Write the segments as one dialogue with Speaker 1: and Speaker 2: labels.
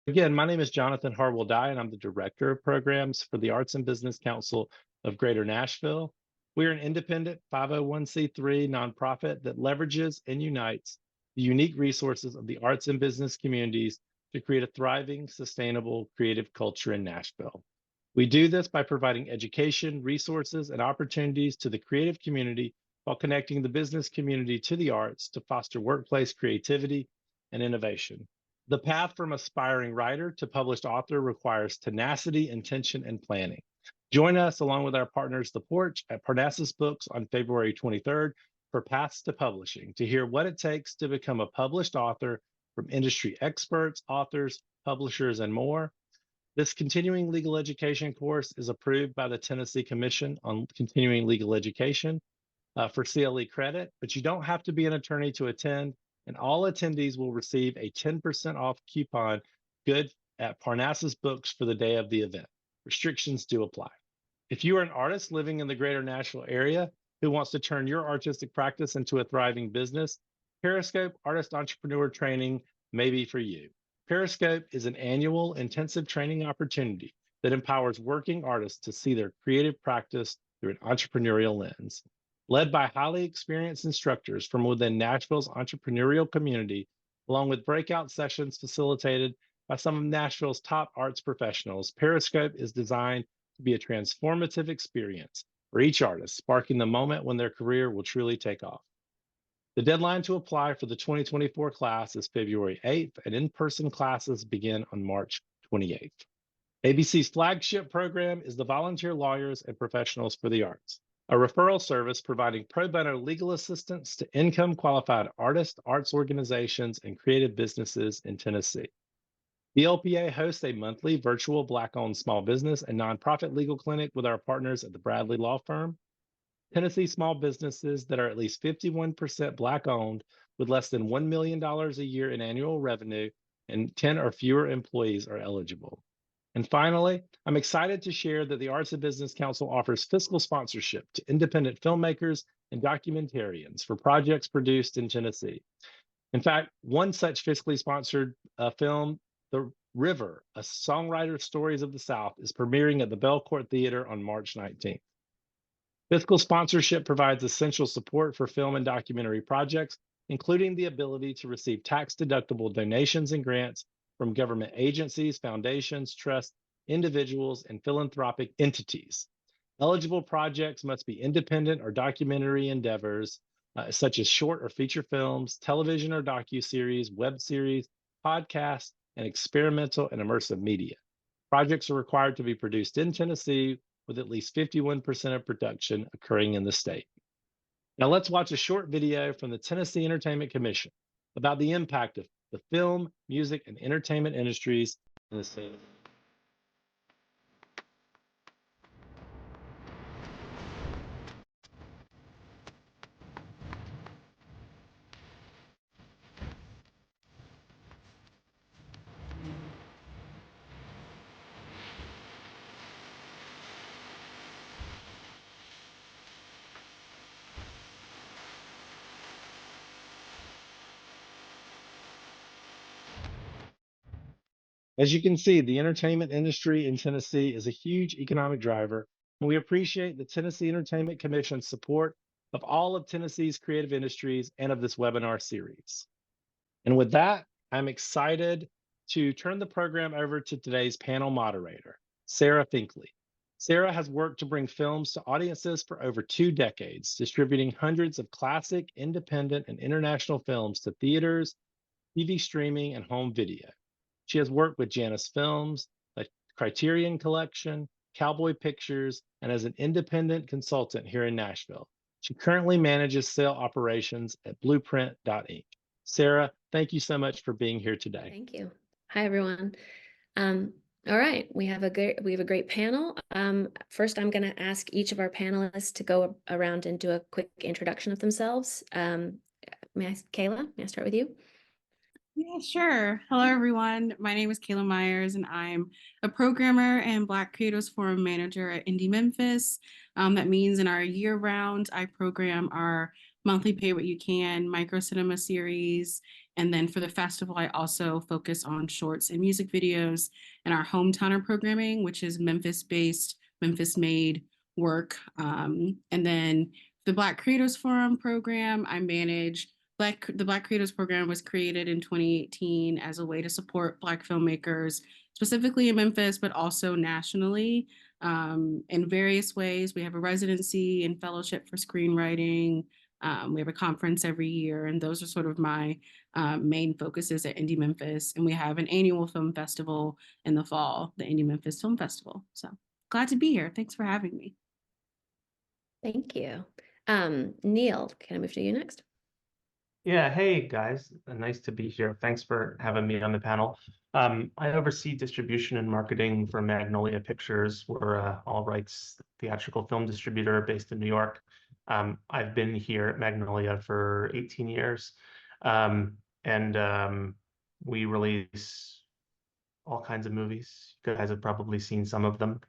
Speaker 1: Again, my name is Jonathan Harwell-Dye, and I'm the Director of Programs for the Arts and Business Council of Greater Nashville. We're an independent 501c3 nonprofit that leverages and unites the unique resources of the arts and business communities to create a thriving, sustainable, creative culture in Nashville. We do this by providing education, resources, and opportunities to the creative community while connecting the business community to the arts to foster workplace creativity and innovation. The path from aspiring writer to published author requires tenacity, intention, and planning. Join us along with our partners, The Porch, at Parnassus Books on February 23rd for Paths to Publishing to hear what it takes to become a published author from industry experts, authors, publishers, and more. This continuing legal education course is approved by the Tennessee Commission on Continuing Legal Education for CLE credit, but you don't have to be an attorney to attend, and all attendees will receive a 10% off coupon good at Parnassus Books for the day of the event. Restrictions do apply. If you are an artist living in the greater Nashville area who wants to turn your artistic practice into a thriving business, Periscope Artist Entrepreneur Training may be for you. Periscope is an annual intensive training opportunity that empowers working artists to see their creative practice through an entrepreneurial lens. Led by highly experienced instructors from within Nashville's entrepreneurial community, along with breakout sessions facilitated by some of Nashville's top arts professionals, Periscope is designed to be a transformative experience for each artist, sparking the moment when their career will truly take off. The deadline to apply for the 2024 class is February 8th, and in-person classes begin on March 28th. ABC's flagship program is the Volunteer Lawyers and Professionals for the Arts, a referral service providing pro bono legal assistance to income-qualified artists, arts organizations, and creative businesses in Tennessee. The LPA hosts a monthly virtual Black-owned small business and nonprofit legal clinic with our partners at the Bradley Law Firm. Tennessee small businesses that are at least 51% Black-owned with less than $1 million a year in annual revenue and 10 or fewer employees are eligible. And finally, I'm excited to share that the Arts and Business Council offers fiscal sponsorship to independent filmmakers and documentarians for projects produced in Tennessee. In fact, one such fiscally sponsored film, The River, a songwriter's stories of the South, is premiering at the Belcourt Theater on March 19th. Fiscal sponsorship provides essential support for film and documentary projects, including the ability to receive tax-deductible donations and grants from government agencies, foundations, trusts, individuals, and philanthropic entities. Eligible projects must be independent or documentary endeavors, such as short or feature films, television or docuseries, web series, podcasts, and experimental and immersive media. Projects are required to be produced in Tennessee with at least 51% of production occurring in the state. Now let's watch a short video from the Tennessee Entertainment Commission about the impact of the film, music, and entertainment industries in the state. As you can see, the entertainment industry in Tennessee is a huge economic driver, and we appreciate the Tennessee Entertainment Commission's support of all of Tennessee's creative industries and of this webinar series. And with that, I'm excited to turn the program over to today's panel moderator, Sarah Finklea. Sarah has worked to bring films to audiences for over 2 decades, distributing hundreds of classic, independent, and international films to theaters, TV streaming, and home video. She has worked with Janus Films, the Criterion Collection, Cowboy Pictures, and as an independent consultant here in Nashville. She currently manages sale operations at Blueprint.Inc. Sarah, thank you so much for being here today.
Speaker 2: Thank you. Hi, everyone. All right, we have a great panel. First, I'm going to ask each of our panelists to go around and do a quick introduction of themselves. Kayla, may I start with you?
Speaker 3: Yeah, sure. Hello, everyone. My name is Kayla Myers, and I'm a programmer and Black Creatives Forum manager at Indie Memphis. That means in our year-round, I program our monthly pay what you can, micro cinema series. And then for the festival, I also focus on shorts and music videos and our hometowner programming, which is Memphis-based, Memphis-made work. And then the Black Creators Forum program, I manage. The Black Creators Program was created in 2018 as a way to support Black filmmakers, specifically in Memphis, but also nationally in various ways. We have a residency and fellowship for screenwriting. We have a conference every year, and those are sort of my main focuses at Indie Memphis. And we have an annual film festival in the fall, the Indie Memphis Film Festival. So glad to be here. Thanks for having me.
Speaker 2: Thank you. Neil, can I move to you next?
Speaker 4: Yeah, hey guys, nice to be here. Thanks for having me on the panel. I oversee distribution and marketing for Magnolia Pictures. We're a all rights theatrical film distributor based in New York. I've been here at Magnolia for 18 years, and we release all kinds of movies. You guys have probably seen some of them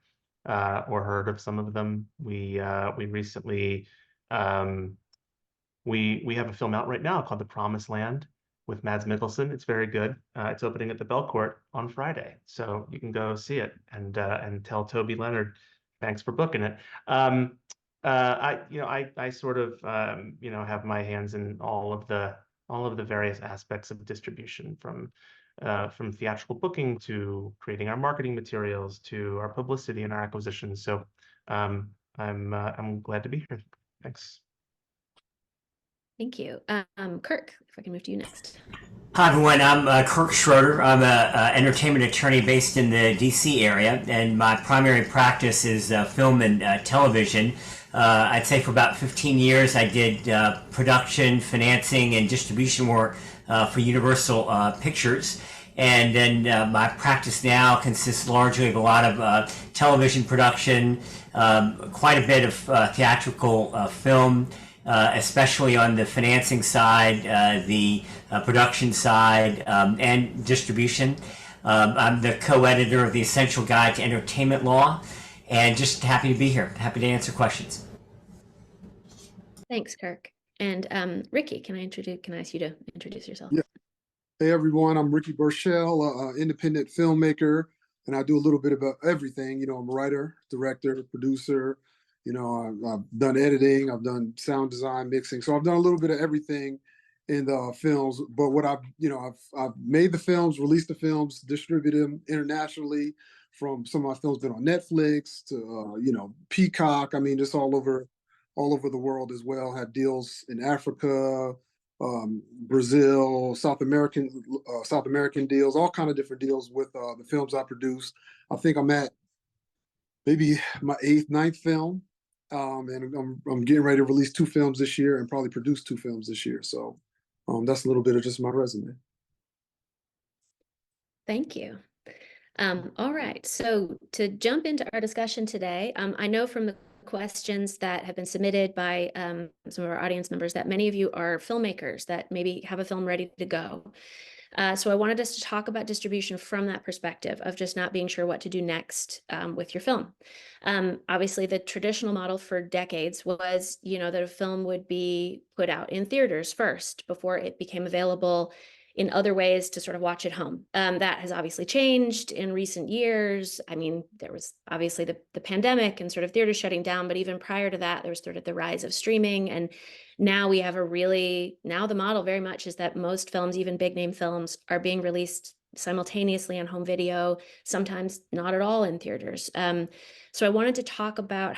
Speaker 4: or heard of some of them. We recently we have a film out right now called The Promised Land with Mads Mikkelsen. It's very good. It's opening at the Belcourt on Friday, so you can go see it and tell Toby Leonard thanks for booking it. I sort of have my hands in all of the various aspects of distribution, from theatrical booking to creating our marketing materials to our publicity and our acquisition. So I'm glad to be here. Thanks.
Speaker 2: Thank you. Kirk, if I can move to you next.
Speaker 5: Hi, everyone. I'm Kirk Schroeder. I'm an entertainment attorney based in the D.C. area, and my primary practice is film and television. I'd say for about 15 years, I did production, financing, and distribution work for Universal Pictures. And then my practice now consists largely of a lot of television production, quite a bit of theatrical film, especially on the financing side, the production side, and distribution. I'm the co-editor of the Essential Guide to Entertainment Law, and just happy to be here. Happy to answer questions.
Speaker 2: Thanks, Kirk. And Ricky, can I ask you to introduce yourself?
Speaker 6: Yeah. Hey everyone, I'm Ricky Burchell, independent filmmaker, and I do a little bit about everything. I'm a writer, director, producer. I've done editing, I've done sound design, mixing. So I've done a little bit of everything in the films. But what I've made the films, released the films, distributed them internationally. From some of my films been on Netflix to Peacock. I mean, just all over the world as well. Had deals in Africa, Brazil, South American deals, all kind of different deals with the films I produce. I think I'm at maybe my 8th, 9th film. And I'm getting ready to release 2 films this year and probably produce 2 films this year. So that's a little bit of just my resume.
Speaker 2: Thank you. All right, so to jump into our discussion today, I know from the questions that have been submitted by some of our audience members that many of you are filmmakers that maybe have a film ready to go. So I wanted us to talk about distribution from that perspective of just not being sure what to do next with your film. Obviously, the traditional model for decades was, that a film would be put out in theaters first before it became available in other ways to sort of watch at home. That has obviously changed in recent years. I mean, there was obviously the pandemic and sort of theaters shutting down, but even prior to that, there was sort of the rise of streaming. And now we have now the model very much is that most films, even big name films, are being released simultaneously on home video, sometimes not at all in theaters. So I wanted to talk about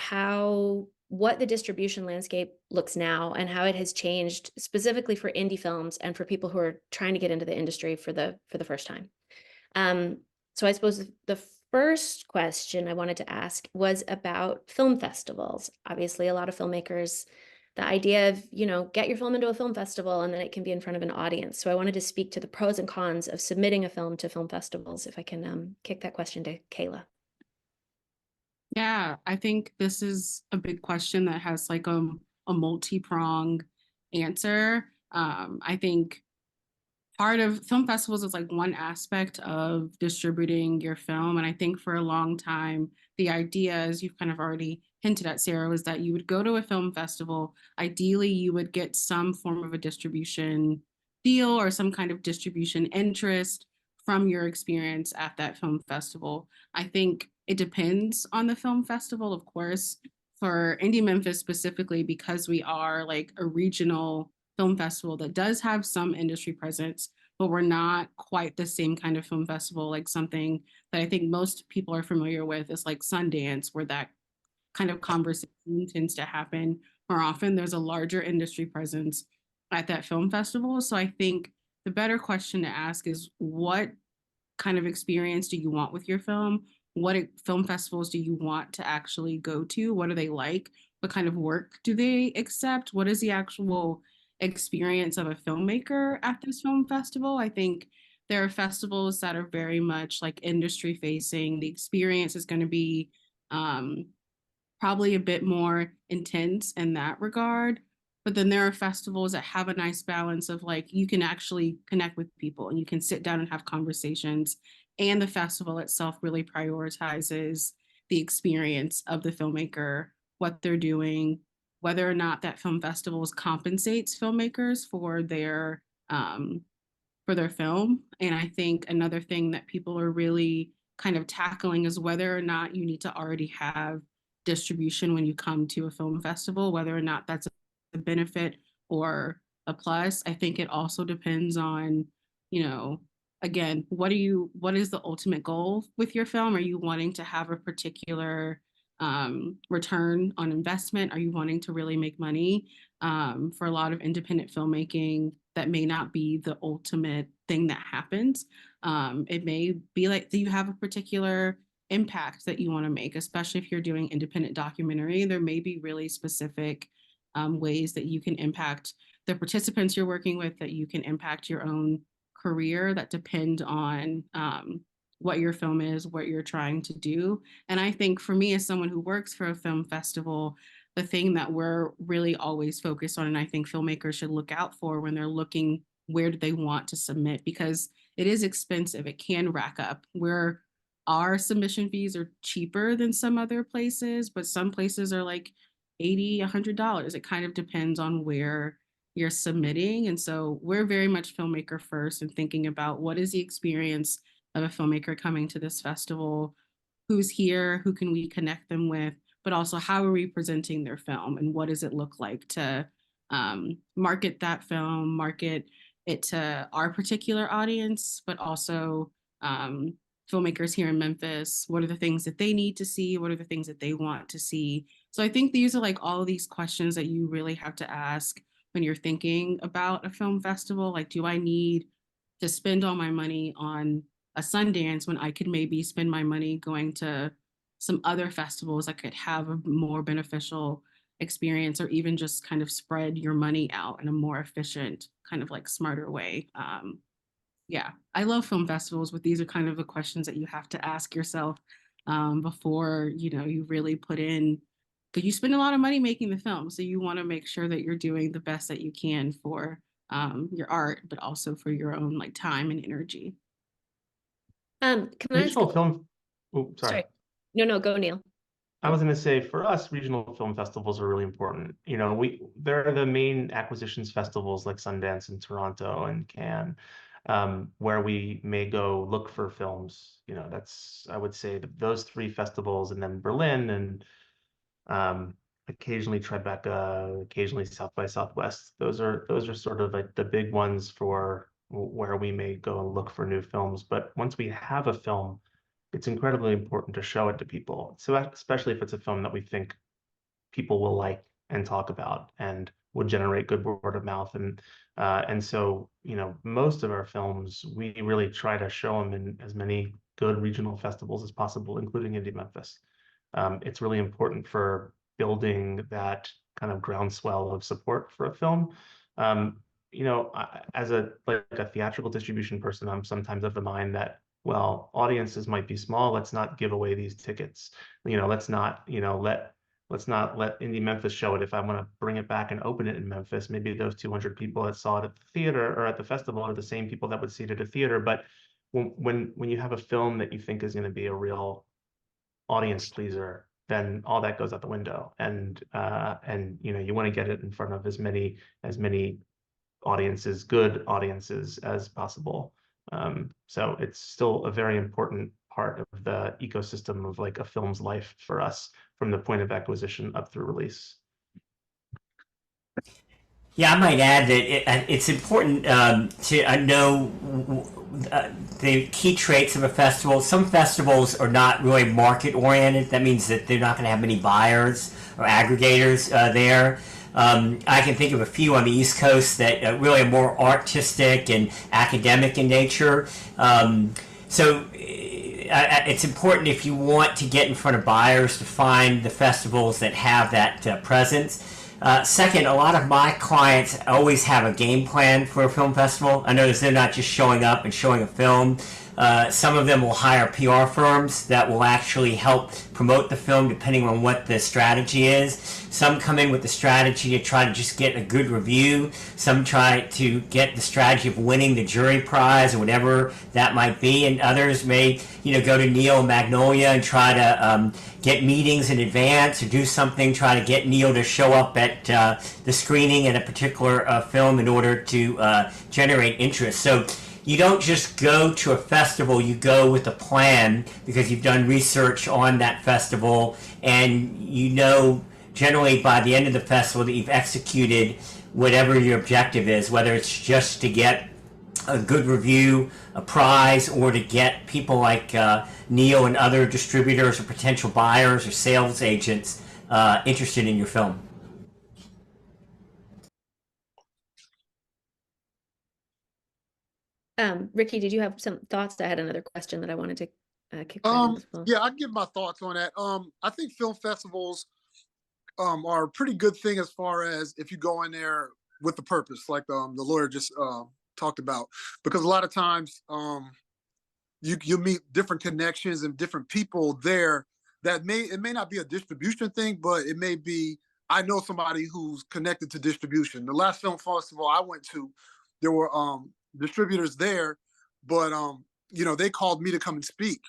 Speaker 2: what the distribution landscape looks now and how it has changed specifically for indie films and for people who are trying to get into the industry for the first time. So I suppose the first question I wanted to ask was about film festivals. Obviously, a lot of filmmakers, the idea of, get your film into a film festival and then it can be in front of an audience. So I wanted to speak to the pros and cons of submitting a film to film festivals, if I can kick that question to Kayla.
Speaker 3: Yeah, I think this is a big question that has like a multi-pronged answer. I think part of film festivals is like one aspect of distributing your film. And I think for a long time, the idea, as you've kind of already hinted at, Sarah, was that you would go to a film festival. Ideally, you would get some form of a distribution deal or some kind of distribution interest from your experience at that film festival. I think it depends on the film festival, of course. For Indie Memphis specifically, because we are like a regional film festival that does have some industry presence, but we're not quite the same kind of film festival. Like something that I think most people are familiar with is like Sundance, where that kind of conversation tends to happen more often. There's a larger industry presence at that film festival. So I think the better question to ask is, what kind of experience do you want with your film? What film festivals do you want to actually go to? What are they like? What kind of work do they accept? What is the actual experience of a filmmaker at this film festival? I think there are festivals that are very much like industry facing. The experience is going to be probably a bit more intense in that regard. But then there are festivals that have a nice balance of like, you can actually connect with people and you can sit down and have conversations. And the festival itself really prioritizes the experience of the filmmaker, what they're doing, whether or not that film festivals compensates filmmakers for their film. And I think another thing that people are really kind of tackling is whether or not you need to already have distribution when you come to a film festival, whether or not that's a benefit or a plus. I think it also depends on, you know, again, what is the ultimate goal with your film? Are you wanting to have a particular return on investment? Are you wanting to really make money? For a lot of independent filmmaking, that may not be the ultimate thing that happens. It may be like that you have a particular impact that you want to make, especially if you're doing independent documentary. There may be really specific ways that you can impact the participants you're working with, that you can impact your own career, that depend on what your film is, what you're trying to do. And I think for me, as someone who works for a film festival, the thing that we're really always focused on, and I think filmmakers should look out for when they're looking, where do they want to submit? Because it is expensive. It can rack up. Our submission fees are cheaper than some other places, but some places are like $80, $100. It kind of depends on where you're submitting. And so we're very much filmmaker first and thinking about what is the experience of a filmmaker coming to this festival, who's here, who can we connect them with, but also how are we presenting their film and what does it look like to market that film, market it to our particular audience, but also filmmakers here in Memphis. What are the things that they need to see? What are the things that they want to see? So I think these are like all of these questions that you really have to ask when you're thinking about a film festival. Like, do I need to spend all my money on a Sundance when I could maybe spend my money going to some other festivals that could have a more beneficial experience, or even just kind of spread your money out in a more efficient, kind of like smarter way? Yeah, I love film festivals, but these are kind of the questions that you have to ask yourself before, you really put in, because you spend a lot of money making the film. So you want to make sure that you're doing the best that you can for your art, but also for your own like time and energy.
Speaker 2: Can I ask?
Speaker 4: Regional film. Oh, sorry.
Speaker 2: No, go, Neil.
Speaker 4: I was going to say, for us, regional film festivals are really important. They're the main acquisitions festivals like Sundance and Toronto and Cannes, where we may go look for films. I would say those three festivals, and then Berlin, and occasionally Tribeca, occasionally South by Southwest. Those are sort of like the big ones for where we may go and look for new films. But once we have a film, it's incredibly important to show it to people. So especially if it's a film that we think people will like and talk about and would generate good word of mouth. And so, most of our films, we really try to show them in as many good regional festivals as possible, including Indie Memphis. It's really important for building that kind of groundswell of support for a film. As a theatrical distribution person, I'm sometimes of the mind that, well, audiences might be small. Let's not give away these tickets. Let's not, let let's not let Indie Memphis show it. If I want to bring it back and open it in Memphis, maybe those 200 people that saw it at the theater or at the festival are the same people that would see it at a theater. But when you have a film that you think is going to be a real audience pleaser, then all that goes out the window. And you know, you want to get it in front of as many audiences, good audiences as possible. So it's still a very important part of the ecosystem of like a film's life for us, from the point of acquisition up through release.
Speaker 5: Yeah, I might add that it's important to know the key traits of a festival. Some festivals are not really market oriented. That means that they're not going to have many buyers or aggregators there. I can think of a few on the East Coast that really are more artistic and academic in nature. So it's important, if you want to get in front of buyers, to find the festivals that have that presence. Second, a lot of my clients always have a game plan for a film festival. I notice they're not just showing up and showing a film. Some of them will hire PR firms that will actually help promote the film depending on what the strategy is. Some come in with the strategy to try to just get a good review. Some try to get the strategy of winning the jury prize or whatever that might be. And others may, go to Neil and Magnolia and try to get meetings in advance or do something, try to get Neil to show up at the screening at a particular film in order to generate interest. So you don't just go to a festival, you go with a plan because you've done research on that festival, and generally by the end of the festival that you've executed whatever your objective is, whether it's just to get a good review, a prize, or to get people like Neil and other distributors or potential buyers or sales agents interested in your film.
Speaker 2: Ricky, did you have some thoughts? I had another question that I wanted to kick back in as well.
Speaker 6: Yeah, I'd give my thoughts on that. I think film festivals are a pretty good thing as far as if you go in there with the purpose, like the lawyer just talked about, because a lot of times you meet different connections and different people there that it may not be a distribution thing, but it may be, I know somebody who's connected to distribution. The last film festival I went to, there were distributors there, but they called me to come and speak.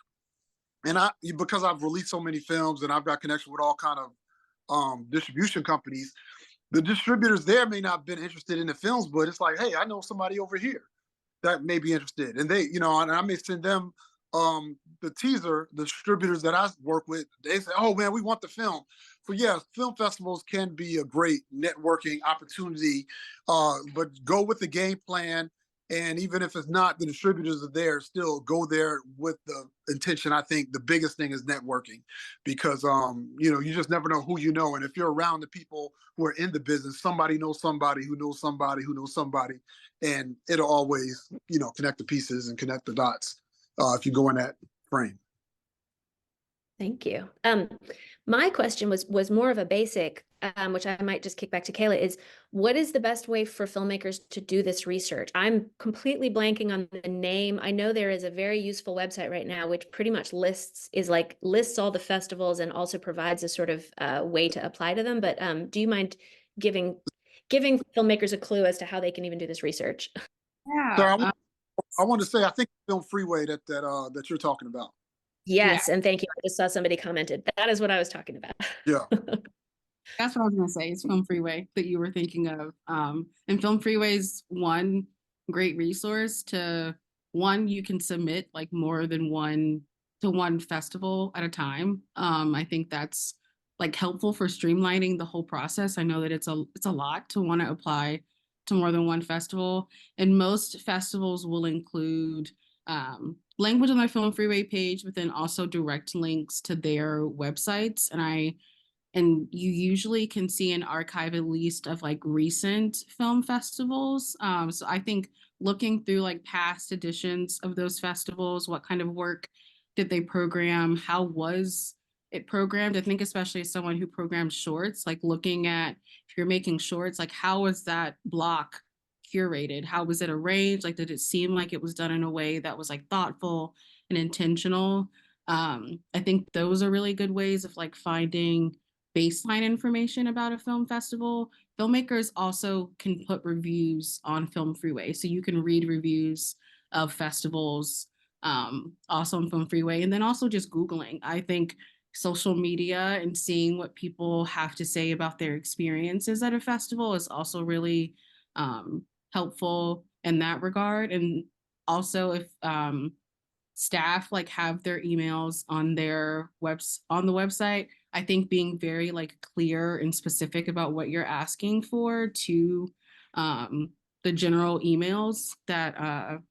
Speaker 6: And because I've released so many films and I've got connection with all kind of distribution companies, the distributors there may not have been interested in the films, but it's like, hey, I know somebody over here that may be interested. And they, and I may send them the teaser. The distributors that I work with, they say, oh man, we want the film. So yeah, film festivals can be a great networking opportunity, but go with the game plan. And even if it's not, the distributors are there, still go there with the intention. I think the biggest thing is networking, because, you just never know who you know. And if you're around the people who are in the business, somebody knows somebody who knows somebody who knows somebody, and it'll always, connect the pieces and connect the dots if you go in that frame.
Speaker 2: Thank you. My question was more of a basic, which I might just kick back to Kayla, is what is the best way for filmmakers to do this research? I'm completely blanking on the name. I know there is a very useful website right now, which pretty much lists all the festivals and also provides a sort of way to apply to them. But do you mind giving filmmakers a clue as to how they can even do this research?
Speaker 3: Yeah.
Speaker 6: So I want to say, I think Film Freeway that you're talking about.
Speaker 2: Yes, and thank you. I just saw somebody commented. That is what I was talking about.
Speaker 6: Yeah.
Speaker 3: That's what I was going to say. It's Film Freeway that you were thinking of. And Film Freeway is one great resource you can submit like more than one festival at a time. I think that's like helpful for streamlining the whole process. I know that it's a lot to want to apply to more than one festival, and most festivals will include language on their Film Freeway page, but then also direct links to their websites. And you usually can see an archived list of like recent film festivals. So I think looking through like past editions of those festivals, what kind of work did they program? How was it programmed? I think especially as someone who programs shorts, like looking at, if you're making shorts, like how was that block curated? How was it arranged? Like, did it seem like it was done in a way that was like thoughtful and intentional? I think those are really good ways of like finding baseline information about a film festival, filmmakers also can put reviews on Film Freeway. So you can read reviews of festivals also on Film Freeway, and then also just Googling. I think social media and seeing what people have to say about their experiences at a festival is also really helpful in that regard. And also if staff like have their emails on their on the website, I think being very like clear and specific about what you're asking for to the general emails that are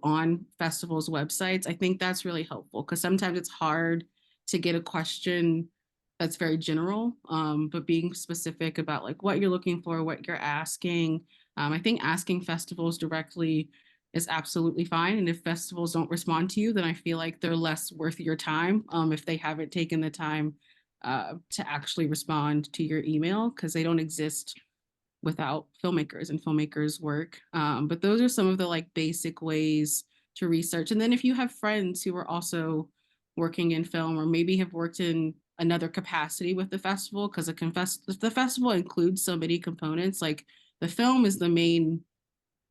Speaker 3: on festivals' websites, I think that's really helpful, because sometimes it's hard to get a question that's very general, but being specific about like what you're looking for, what you're asking. I think asking festivals directly is absolutely fine. And if festivals don't respond to you, then I feel like they're less worth your time if they haven't taken the time to actually respond to your email, because they don't exist without filmmakers and filmmakers' work. But those are some of the like basic ways to research. And then if you have friends who are also working in film, or maybe have worked in another capacity with the festival, because the festival includes so many components. Like the film is the main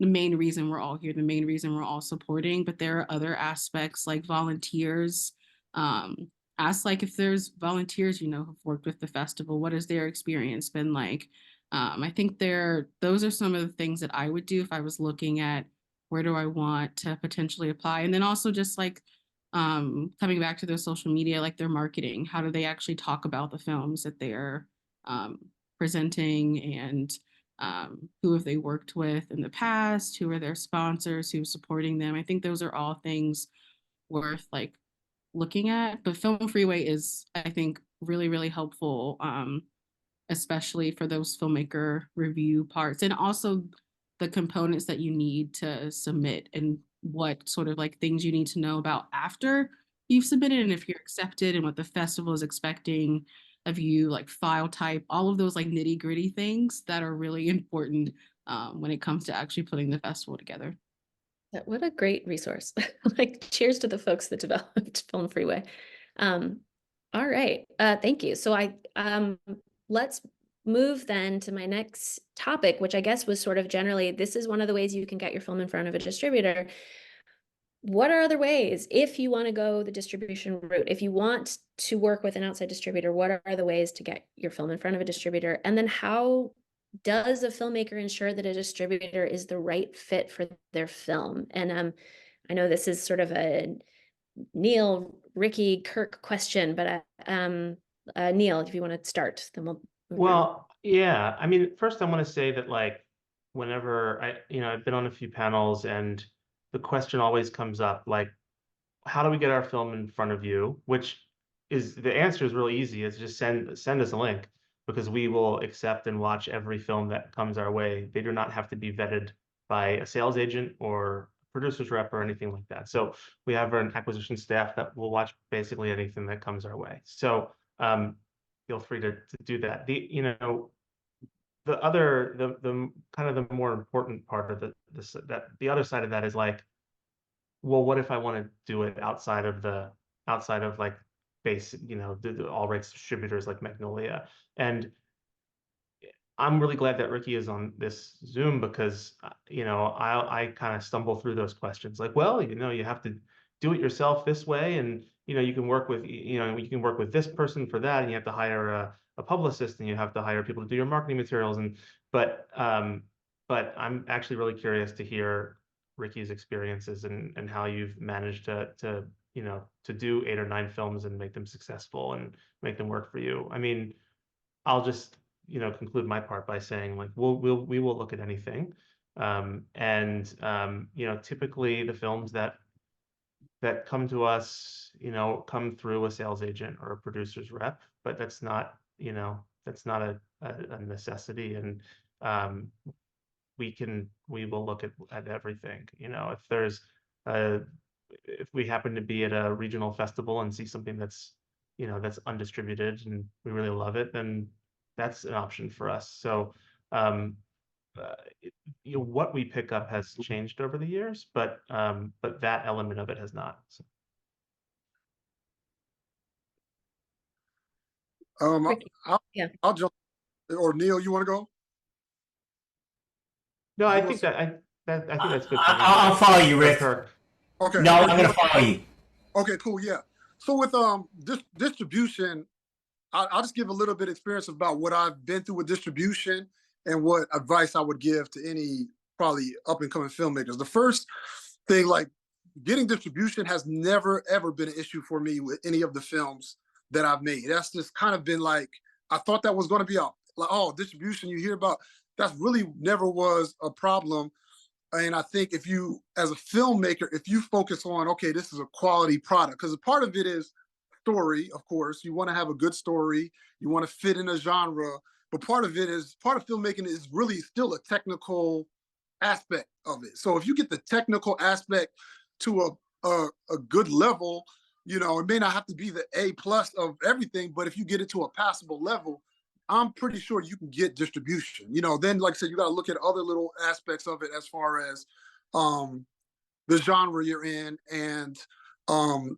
Speaker 3: reason we're all here, the main reason we're all supporting, but there are other aspects like volunteers. Ask like if there's volunteers, who've worked with the festival, what has their experience been like? I think those are some of the things that I would do if I was looking at where do I want to potentially apply. And then also just like coming back to their social media, like their marketing, how do they actually talk about the films that they're presenting, and who have they worked with in the past, who are their sponsors, who's supporting them. I think those are all things worth like looking at. But Film Freeway is, I think, really, really helpful, especially for those filmmaker review parts, and also the components that you need to submit, and what sort of like things you need to know about after you've submitted, and if you're accepted, and what the festival is expecting of you, like file type, all of those like nitty gritty things that are really important when it comes to actually putting the festival together.
Speaker 2: What a great resource. Like cheers to the folks that developed Film Freeway. All right. Thank you. So let's move then to my next topic, which I guess was sort of generally, this is one of the ways you can get your film in front of a distributor. What are other ways, if you want to go the distribution route, if you want to work with an outside distributor, what are the ways to get your film in front of a distributor? And then how does a filmmaker ensure that a distributor is the right fit for their film? And I know this is sort of a Neil, Ricky, Kirk question, but Neil, if you want to start, then we'll move around.
Speaker 4: Well, yeah. I mean, first I want to say that like whenever I've been on a few panels, and the question always comes up, like, how do we get our film in front of you? Which is, the answer is really easy. It's just send us a link, because we will accept and watch every film that comes our way. They do not have to be vetted by a sales agent or producer's rep or anything like that. So we have an acquisition staff that will watch basically anything that comes our way. So feel free to do that. The kind of the more important part of the other side of that is like, well, what if I want to do it outside of like base, the all rights distributors like Magnolia? And I'm really glad that Ricky is on this Zoom, because I kind of stumble through those questions. Like, well, you have to do it yourself this way, and you can work with this person for that, and you have to hire a publicist, and you have to hire people to do your marketing materials. But I'm actually really curious to hear Ricky's experiences, and how you've managed to do 8 or 9 films and make them successful and make them work for you. I mean, I'll just conclude my part by saying, like, we will look at anything, typically the films that come to us come through a sales agent or a producer's rep, but that's not a necessity. And we will look at everything. If we happen to be at a regional festival and see something that's undistributed and we really love it, then that's an option for us. So what we pick up has changed over the years, but that element of it has not. So.
Speaker 2: Ricky.
Speaker 6: I'll,
Speaker 2: Yeah.
Speaker 6: I'll jump. Or Neil, you want to go?
Speaker 4: No, I
Speaker 6: Who
Speaker 4: think
Speaker 6: wants-
Speaker 4: I think that's good for me.
Speaker 5: I'll follow you, Rick.
Speaker 4: Sure.
Speaker 6: Okay.
Speaker 5: No,
Speaker 6: Rick,
Speaker 5: I'm
Speaker 6: you
Speaker 5: going to
Speaker 6: want-
Speaker 5: follow you.
Speaker 6: Okay, cool. Yeah. So with distribution, I'll just give a little bit of experience about what I've been through with distribution and what advice I would give to any probably up and coming filmmakers. The first thing, like getting distribution, has never ever been an issue for me with any of the films that I've made. That's just kind of been like, I thought that was going to be like, oh, distribution you hear about, that's really never was a problem. And I think if you, as a filmmaker, if you focus on, okay, this is a quality product, because a part of it is story, of course. You want to have a good story, you want to fit in a genre, but part of filmmaking is really still a technical aspect of it. So if you get the technical aspect to a good level, you know, it may not have to be the A+ of everything, but if you get it to a passable level, I'm pretty sure you can get distribution. You know, then like I said, you got to look at other little aspects of it as far as the genre you're in and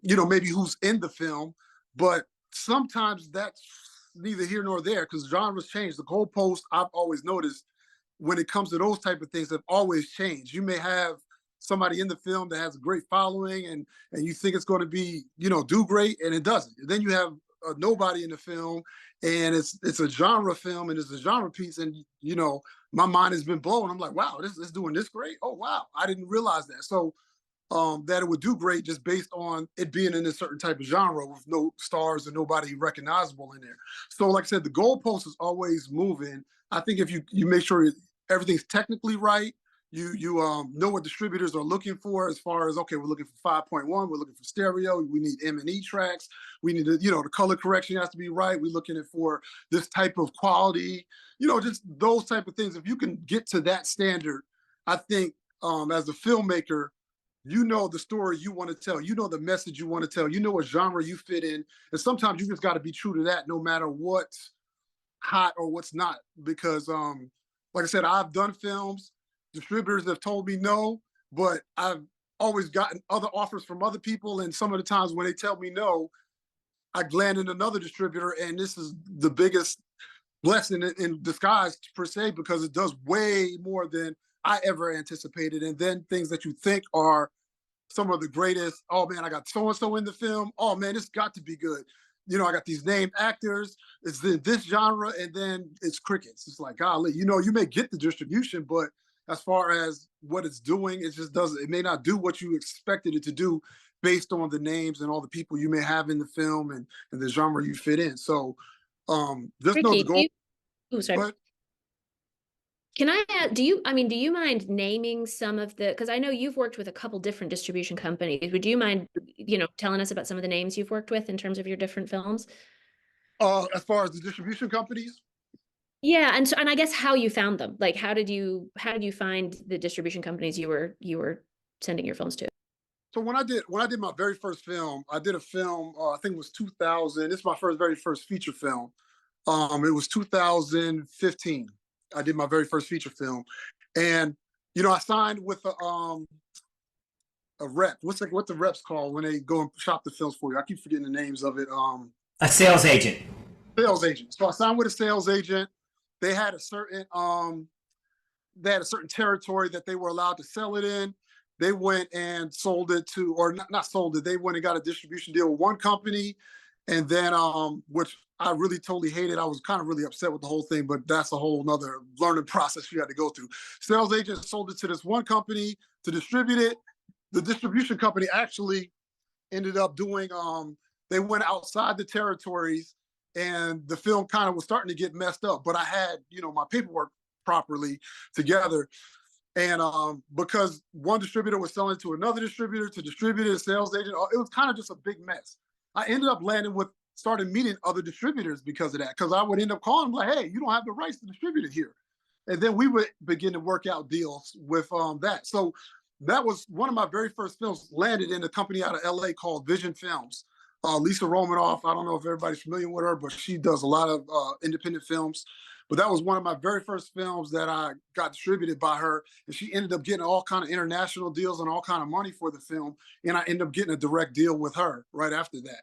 Speaker 6: you know, maybe who's in the film. But sometimes that's neither here nor there because genres change. The goalposts, I've always noticed, when it comes to those type of things, have always changed. You may have somebody in the film that has a great following and you think it's going to be, you know, do great, and it doesn't. Then you have nobody in the film and it's a genre film and it's a genre piece, and you know, my mind has been blown. I'm like, wow, this is doing this great. Oh wow, I didn't realize that. So that it would do great just based on it being in a certain type of genre with no stars and nobody recognizable in there. So like I said, the goalpost is always moving. I think if you make sure everything's technically right, you know what distributors are looking for as far as, okay, we're looking for 5.1, we're looking for stereo, we need M&E tracks, we need to, you know, the color correction has to be right, we're looking for this type of quality, you know, just those type of things. If you can get to that standard, I think as a filmmaker, you know the story you want to tell, you know the message you want to tell, you know what genre you fit in, and sometimes you just got to be true to that no matter what's hot or what's not. Because like I said, I've done films, distributors have told me no, but I've always gotten other offers from other people, and some of the times when they tell me no, I land in another distributor, and this is the biggest blessing in disguise per se, because it does way more than I ever anticipated. And then things that you think are some of the greatest, oh man, I got so-and-so in the film, oh man, it's got to be good. You know, I got these named actors, it's in this genre, and then it's crickets. It's like, golly, you know, you may get the distribution, but as far as what it's doing, it just doesn't, it may not do what you expected it to do based on the names and all the people you may have in the film and the genre you fit in. So just know
Speaker 2: Ricky,
Speaker 6: the goal.
Speaker 2: Oh, sorry.
Speaker 6: But
Speaker 2: Can I add, do you mind naming some of the, because I know you've worked with a couple different distribution companies. Would you mind, you know, telling us about some of the names you've worked with in terms of your different films?
Speaker 6: as far as the distribution companies,
Speaker 2: Yeah, and I guess how you found them. Like how did you find the distribution companies you were sending your films to?
Speaker 6: so when I did my very first film, I did a film, I think it was 2000. It's my very first feature film. It was 2015. I did my very first feature film, and you know, I signed with a rep. What's the reps called when they go and shop the films for you? I keep forgetting the names of it.
Speaker 5: A sales agent.
Speaker 6: Sales agent. So I signed with a sales agent. They had a certain territory that they were allowed to sell it in. They went and sold it to, or not sold it. They went and got a distribution deal with one company, and then which I really totally hated. I was kind of really upset with the whole thing, but that's a whole nother learning process you had to go through. Sales agent sold it to this one company to distribute it. The distribution company actually ended up doing, they went outside the territories, and the film kind of was starting to get messed up, but I had, you know, my paperwork properly together. And because one distributor was selling to another distributor, to distributor, a sales agent, it was kind of just a big mess. I ended up started meeting other distributors because of that, because I would end up calling them like, hey, you don't have the rights to distribute it here. And then we would begin to work out deals with that. So that was one of my very first films, landed in a company out of LA called Vision Films. Lisa Romanoff, I don't know if everybody's familiar with her, but she does a lot of independent films. But that was one of my very first films that I got distributed by her. And she ended up getting all kind of international deals and all kind of money for the film. And I ended up getting a direct deal with her right after that.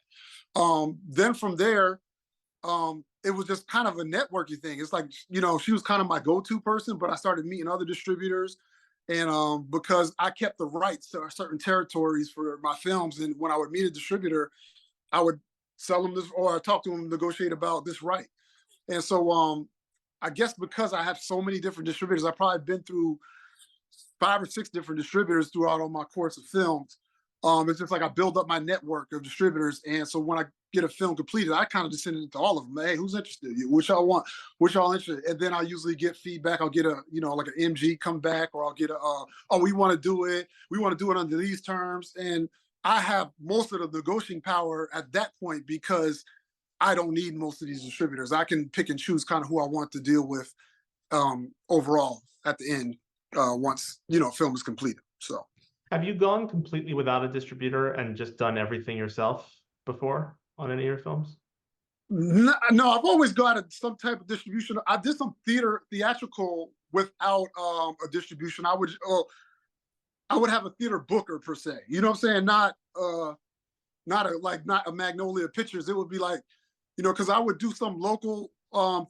Speaker 6: Then from there, it was just kind of a networking thing. It's like, you know, she was kind of my go-to person, but I started meeting other distributors. And because I kept the rights to certain territories for my films, and when I would meet a distributor, I would sell them this, or talk to them, negotiate about this right. And so I guess because I have so many different distributors, I've probably been through 5 or 6 different distributors throughout all my course of films. It's just like I build up my network of distributors. And so when I get a film completed, I kind of just send it to all of them. Hey, who's interested? Which y'all want? Which y'all interested? And then I usually get feedback. I'll get a, you know, like an MG come back, or I'll get a, oh, we want to do it. We want to do it under these terms. And I have most of the negotiating power at that point, because I don't need most of these distributors. I can pick and choose kind of who I want to deal with overall at the end, once, you know, film is completed. So.
Speaker 4: Have you gone completely without a distributor and just done everything yourself before on any of your films?
Speaker 6: No, I've always got some type of distribution. I did some theatrical without a distribution. I would have a theater booker per se. You know what I'm saying? Not a Magnolia Pictures. It would be like, you know, because I would do some local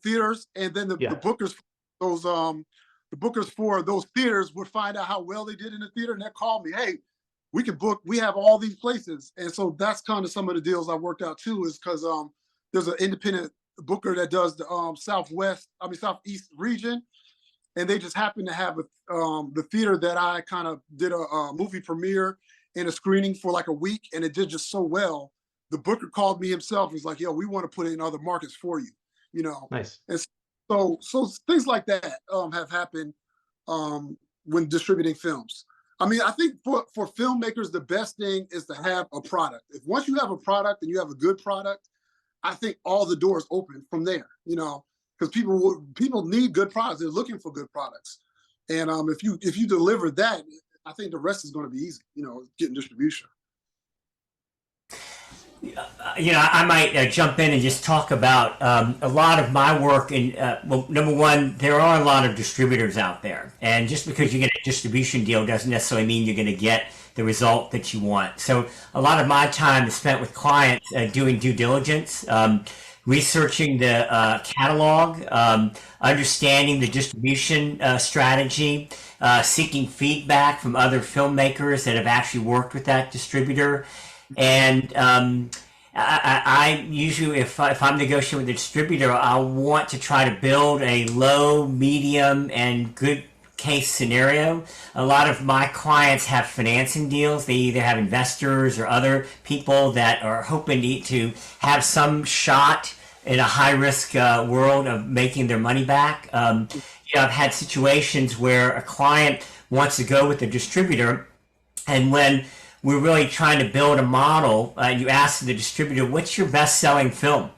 Speaker 6: theaters, and then the bookers, the bookers for those theaters would find out how well they did in the theater, and they'd call me, hey, we can book, we have all these places. And so that's kind of some of the deals I worked out too, is because there's an independent booker that does the Southeast region. And they just happened to have the theater that I kind of did a movie premiere and a screening for like a week, and it did just so well. The booker called me himself. He's like, yo, we want to put it in other markets for you, you know? Nice. And so things like that have happened when distributing films. I mean, I think for filmmakers, the best thing is to have a product. If once you have a product and you have a good product, I think all the doors open from there, you know, because people need good products. They're looking for good products. And if you deliver that, I think the rest is going to be easy, you know, getting distribution.
Speaker 5: You know, I might jump in and just talk about a lot of my work. Well, number one, there are a lot of distributors out there. And just because you get a distribution deal doesn't necessarily mean you're going to get the result that you want. So a lot of my time is spent with clients doing due diligence, researching the catalog, understanding the distribution strategy, seeking feedback from other filmmakers that have actually worked with that distributor. And I usually, if I'm negotiating with a distributor, I want to try to build a low, medium, and good case scenario. A lot of my clients have financing deals. They either have investors or other people that are hoping to have some shot in a high-risk world of making their money back. You know, I've had situations where a client wants to go with a distributor, and when we're really trying to build a model, you ask the distributor, what's your best-selling film?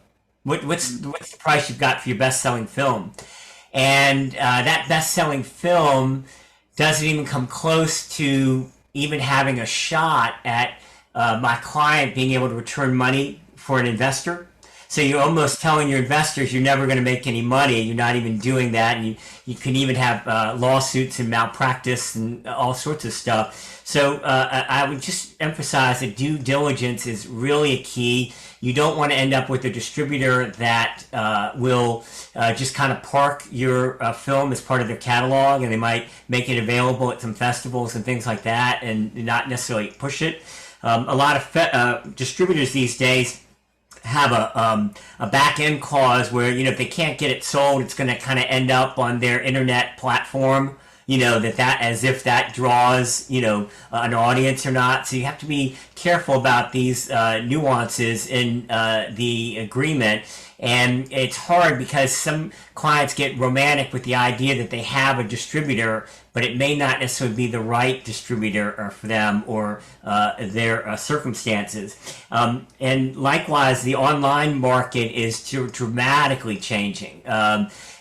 Speaker 5: What's the price you've got for your best-selling film? And that best-selling film doesn't even come close to even having a shot at my client being able to return money for an investor. So you're almost telling your investors you're never going to make any money. You're not even doing that. And you can even have lawsuits and malpractice and all sorts of stuff. So I would just emphasize that due diligence is really a key. You don't want to end up with a distributor that will just kind of park your film as part of their catalog, and they might make it available at some festivals and things like that and not necessarily push it. A lot of distributors these days have a back-end clause where, you know, if they can't get it sold, it's going to kind of end up on their internet platform, you know, that as if that draws, you know, an audience or not. So you have to be careful about these nuances in the agreement. And it's hard because some clients get romantic with the idea that they have a distributor, but it may not necessarily be the right distributor for them or their circumstances. And likewise, the online market is dramatically changing.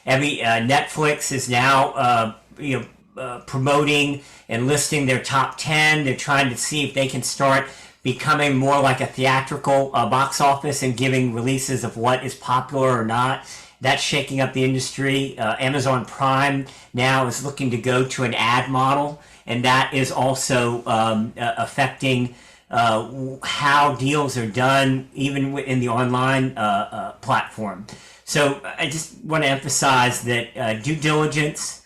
Speaker 5: Netflix is now, promoting and listing their top 10. They're trying to see if they can start becoming more like a theatrical box office and giving releases of what is popular or not. That's shaking up the industry. Amazon Prime now is looking to go to an ad model, and that is also affecting how deals are done, even in the online platform. So I just want to emphasize that due diligence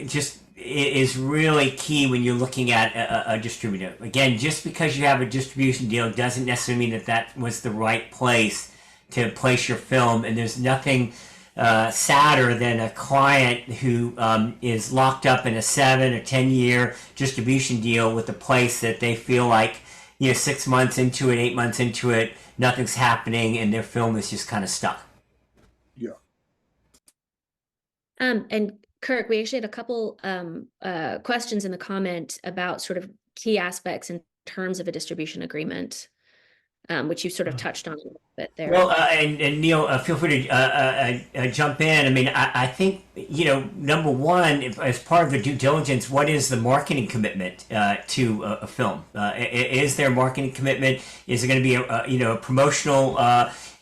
Speaker 5: just is really key when you're looking at a distributor. Again, just because you have a distribution deal doesn't necessarily mean that that was the right place to place your film, and there's nothing sadder than a client who is locked up in a 7 or 10-year distribution deal with a place that they feel like, 6 months into it, 8 months into it, nothing's happening, and their film is just kind of stuck.
Speaker 6: Yeah.
Speaker 2: And Kirk, we actually had a couple questions in the comment about sort of key aspects in terms of a distribution agreement, which you sort of touched on a little bit there.
Speaker 5: Well, and Neil, feel free to jump in. I mean, I think, number one, as part of the due diligence, what is the marketing commitment to a film? Is there a marketing commitment? Is it going to be a promotional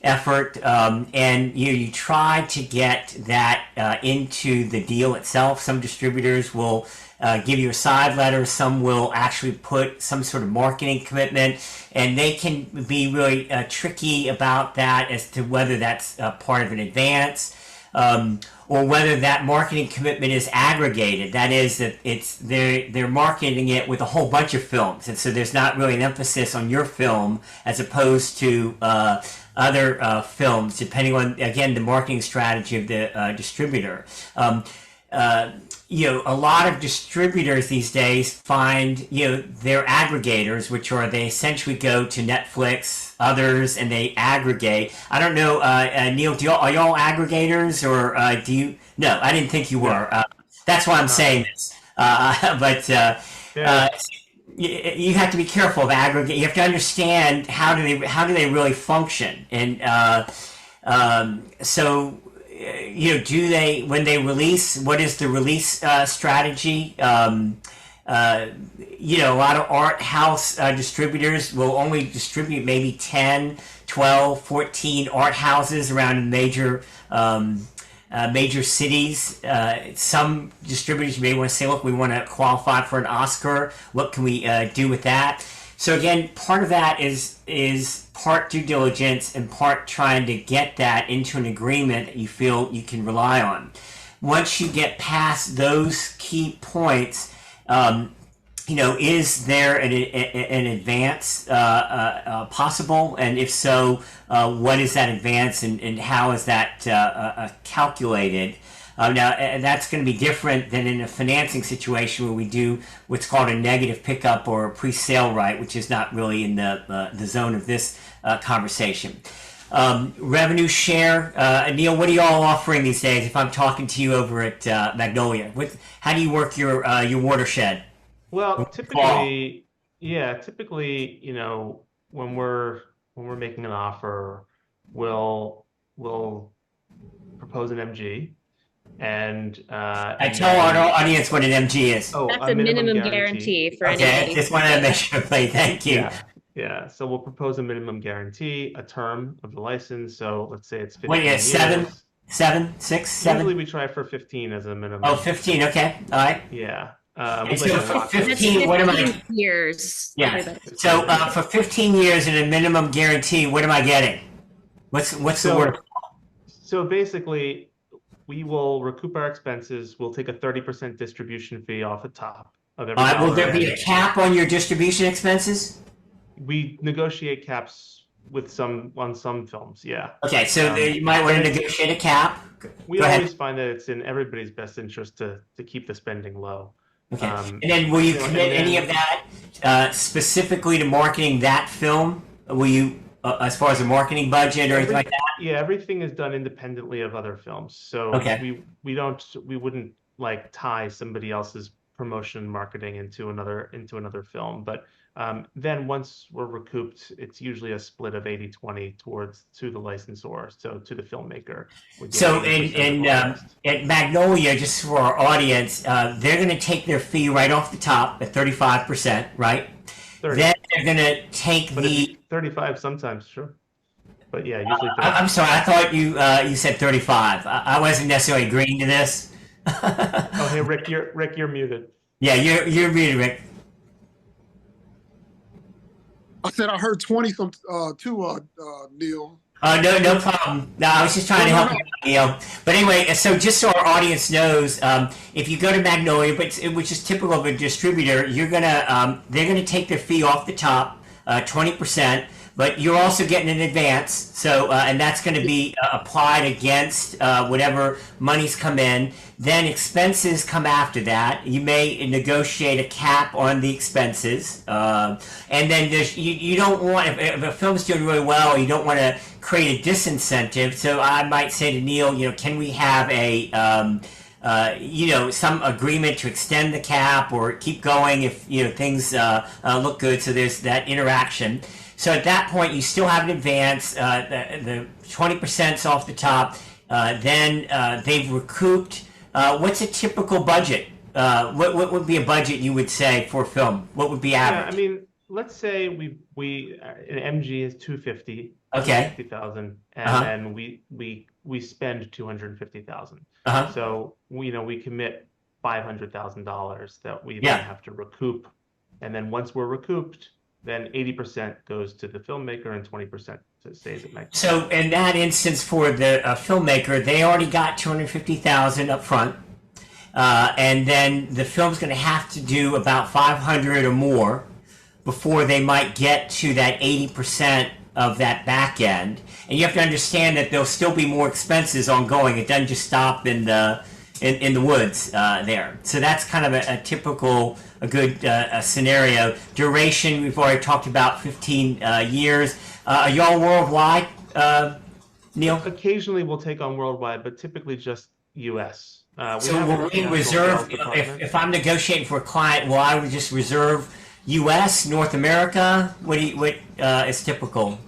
Speaker 5: effort? And you try to get that into the deal itself. Some distributors will give you a side letter. Some will actually put some sort of marketing commitment, and they can be really tricky about that as to whether that's part of an advance or whether that marketing commitment is aggregated. That is, that they're marketing it with a whole bunch of films, and so there's not really an emphasis on your film as opposed to other films, depending on, again, the marketing strategy of the distributor. A lot of distributors these days find, they're aggregators, which are, they essentially go to Netflix, others, and they aggregate. I don't know, Neil, are y'all aggregators, or do you? No, I didn't think you were. That's why I'm saying this. You have to be careful of aggregate. You have to understand how do they really function, and do they, when they release, what is the release strategy? A lot of art house distributors will only distribute maybe 10, 12, 14 art houses around major cities. Some distributors may want to say, look, we want to qualify for an Oscar. What can we do with that? So again, part of that is part due diligence and part trying to get that into an agreement that you feel you can rely on. Once you get past those key points, is there an advance possible? And if so, what is that advance, and how is that calculated? Now, that's going to be different than in a financing situation where we do what's called a negative pickup or a pre-sale right, which is not really in the zone of this conversation. Revenue share. Neil, what are you all offering these days? If I'm talking to you over at Magnolia, how do you work your watershed?
Speaker 4: Well, typically, when we're making an offer, we'll propose an MG. And
Speaker 5: I tell our audience what an MG is.
Speaker 2: Oh, that's a minimum guarantee for anybody.
Speaker 5: Okay, just wanted to make sure. Thank you.
Speaker 4: Yeah. So we'll propose a minimum guarantee, a term of the license. So let's say it's 15
Speaker 5: years. 7, 6, 7.
Speaker 4: Usually we try for 15 as a minimum.
Speaker 5: Oh, 15. Okay. All right.
Speaker 4: Yeah.
Speaker 5: So for 15, what am I?
Speaker 2: Years.
Speaker 5: Yeah.
Speaker 2: Everybody.
Speaker 5: So for 15 years and a minimum guarantee, what am I getting? What's the word?
Speaker 4: So basically, we will recoup our expenses. We'll take a 30% distribution fee off the top of every dollar.
Speaker 5: Will there be a cap on your distribution expenses?
Speaker 4: We negotiate caps on some films, yeah.
Speaker 5: Okay, so you might want to negotiate a cap.
Speaker 4: We always find that it's in everybody's best interest to keep the spending low.
Speaker 5: Okay, and then will you commit any of that specifically to marketing that film? Will you, as far as a marketing budget or anything like that?
Speaker 4: Yeah, everything is done independently of other films. So we wouldn't like tie somebody else's promotion and marketing into another film. But then once we're recouped, it's usually a split of 80-20 to the licensor, so to the filmmaker.
Speaker 5: So at Magnolia, just for our audience, they're going to take their fee right off the top at 35%, right?
Speaker 4: 30.
Speaker 5: Then they're going to take
Speaker 4: 35 sometimes, sure. But yeah, usually 30.
Speaker 5: I'm sorry, I thought you said 35. I wasn't necessarily agreeing to this.
Speaker 4: Oh, hey, Rick, you're muted.
Speaker 5: Yeah, you're muted, Rick.
Speaker 6: I said I heard 20 some too, Neil.
Speaker 5: No problem. No, I was just trying to help you out, Neil. But anyway, so just so our audience knows, if you go to Magnolia, which is typical of a distributor, they're gonna take their fee off the top, 20%. But you're also getting an advance, so and that's going to be applied against whatever monies come in. Then expenses come after that. You may negotiate a cap on the expenses, and then you don't want, if a film's doing really well, you don't want to create a disincentive. So I might say to Neil, can we have a some agreement to extend the cap or keep going if things look good. So there's that interaction. So at that point, you still have an advance. The 20%'s off the top. Then they've recouped. What's a typical budget? What would be a budget you would say for film? What would be average?
Speaker 4: Yeah, I mean, let's say we an MG is 250.
Speaker 5: Okay.
Speaker 4: 250,000, and then we spend 250,000. So we commit $500,000 that we then have to recoup, and then once we're recouped, then 80% goes to the filmmaker and 20% stays at Magnolia. So
Speaker 5: in that instance, for the filmmaker, they already got 250,000 up front, and then the film's going to have to do about 500 or more before they might get to that 80% of that back end. And you have to understand that there'll still be more expenses ongoing. It doesn't just stop in the woods there. So that's kind of a typical, a good scenario. Duration, we've already talked about 15 years. Are y'all worldwide, Neil?
Speaker 4: Occasionally we'll take on worldwide, but typically just U.S.
Speaker 5: So will we reserve, if I'm negotiating for a client, will I just reserve U.S., North America? What is typical?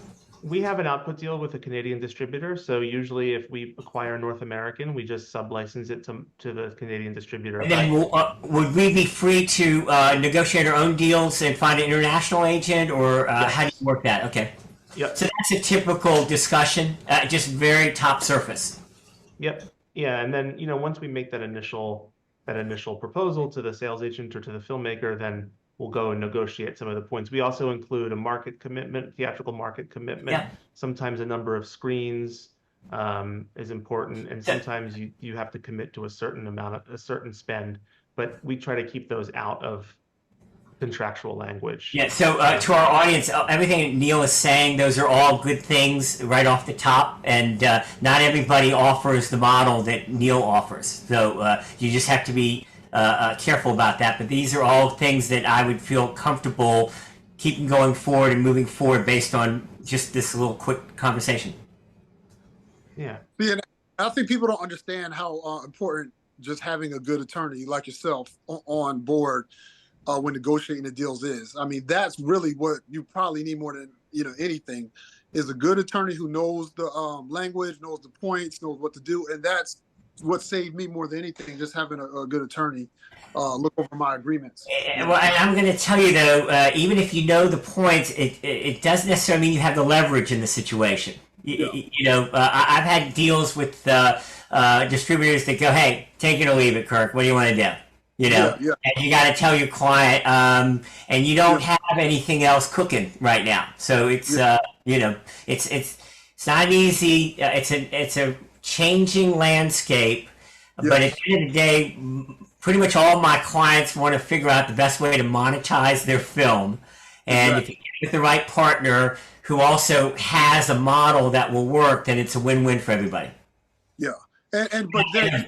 Speaker 4: We have an output deal with a Canadian distributor, so usually if we acquire North American, we just sub-license it to the Canadian distributor.
Speaker 5: And then would we be free to negotiate our own deals and find an international agent, or
Speaker 4: yes.
Speaker 5: How do you work that? Okay.
Speaker 4: Yep.
Speaker 5: So that's a typical discussion, just very top surface.
Speaker 4: Yep. Yeah, and then once we make that initial proposal to the sales agent or to the filmmaker, then we'll go and negotiate some of the points. We also include a market commitment, theatrical market commitment.
Speaker 5: Yeah.
Speaker 4: Sometimes a number of screens is important, and sometimes you have to commit to a certain spend, but we try to keep those out of contractual language.
Speaker 5: Yeah, so to our audience, everything Neil is saying, those are all good things right off the top, and not everybody offers the model that Neil offers. So you just have to be careful about that, but these are all things that I would feel comfortable keeping going forward and moving forward based on just this little quick conversation.
Speaker 4: Yeah.
Speaker 6: Yeah, I think people don't understand how important just having a good attorney like yourself on board when negotiating the deals is. I mean, that's really what you probably need more than anything, is a good attorney who knows the language, knows the points, knows what to do, and that's what saved me more than anything, just having a good attorney look over my agreements.
Speaker 5: Well, and I'm going to tell you though, even if you know the points, it doesn't necessarily mean you have the leverage in the situation. I've had deals with distributors that go, "Hey, take it or leave it, Kirk. What do you want to do?" And you got to tell your client, and you don't have anything else cooking right now. So it's it's not easy. It's a changing landscape, but at the end of the day, pretty much all my clients want to figure out the best way to monetize their film, and if you get with the right partner who also has a model that will work, then it's a win-win for everybody.
Speaker 6: Yeah, but then,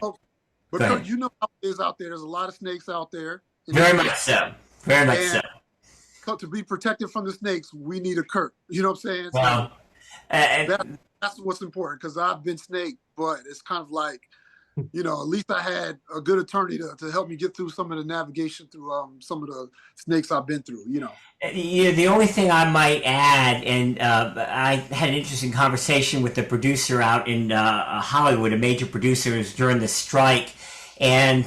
Speaker 6: but how it is out there. There's a lot of snakes out there.
Speaker 5: Very much so. Very much so.
Speaker 6: To be protected from the snakes, we need a Kirk. You know what I'm saying?
Speaker 5: Well,
Speaker 6: that's what's important, because I've been snaked, but it's kind of like, at least I had a good attorney to help me get through some of the navigation through some of the snakes I've been through,
Speaker 5: The only thing I might add, and I had an interesting conversation with the producer out in Hollywood, a major producer, during the strike, and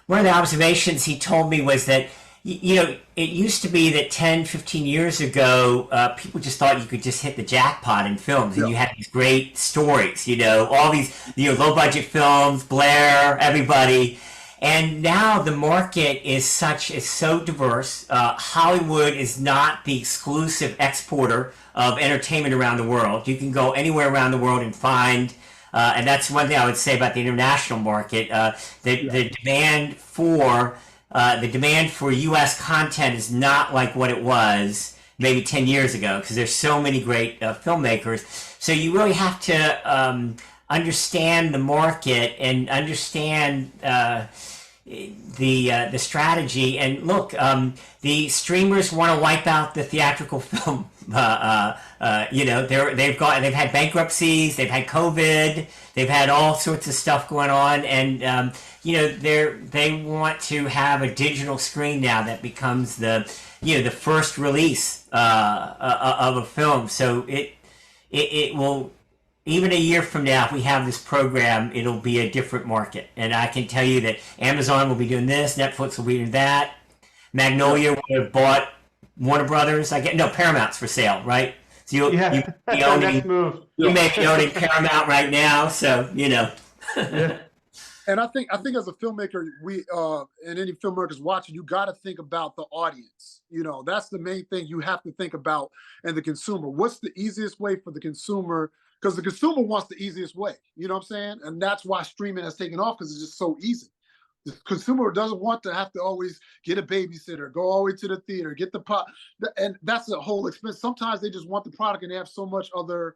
Speaker 5: one of the observations he told me was that it used to be that 10, 15 years ago, people just thought you could just hit the jackpot in films, and you had these great stories, all these low budget films, Blair, everybody, And now the market is so diverse. Hollywood is not the exclusive exporter of entertainment around the world. You can go anywhere around the world and find, and that's one thing I would say about the international market. The demand for U.S. content is not like what it was maybe 10 years ago, because there's so many great filmmakers. So you really have to understand the market and understand the strategy. And look, the streamers want to wipe out the theatrical film. You know, they've had bankruptcies, they've had COVID, they've had all sorts of stuff going on, and you know, they want to have a digital screen now that becomes the first release of a film. So it will, even a year from now, if we have this program, it'll be a different market. And I can tell you that Amazon will be doing this, Netflix will be doing that, Magnolia would have bought Warner Brothers. Paramount's for sale, right? So you may be owning Paramount right now. So you know.
Speaker 6: And I think as a filmmaker, we and any filmmakers watching, you got to think about the audience. You know, that's the main thing you have to think about, and the consumer. What's the easiest way for the consumer? Because the consumer wants the easiest way. You know what I'm saying? And that's why streaming has taken off, because it's just so easy. The consumer doesn't want to have to always get a babysitter, go all the way to the theater, get the pot, and that's a whole expense. Sometimes they just want the product, and they have so much other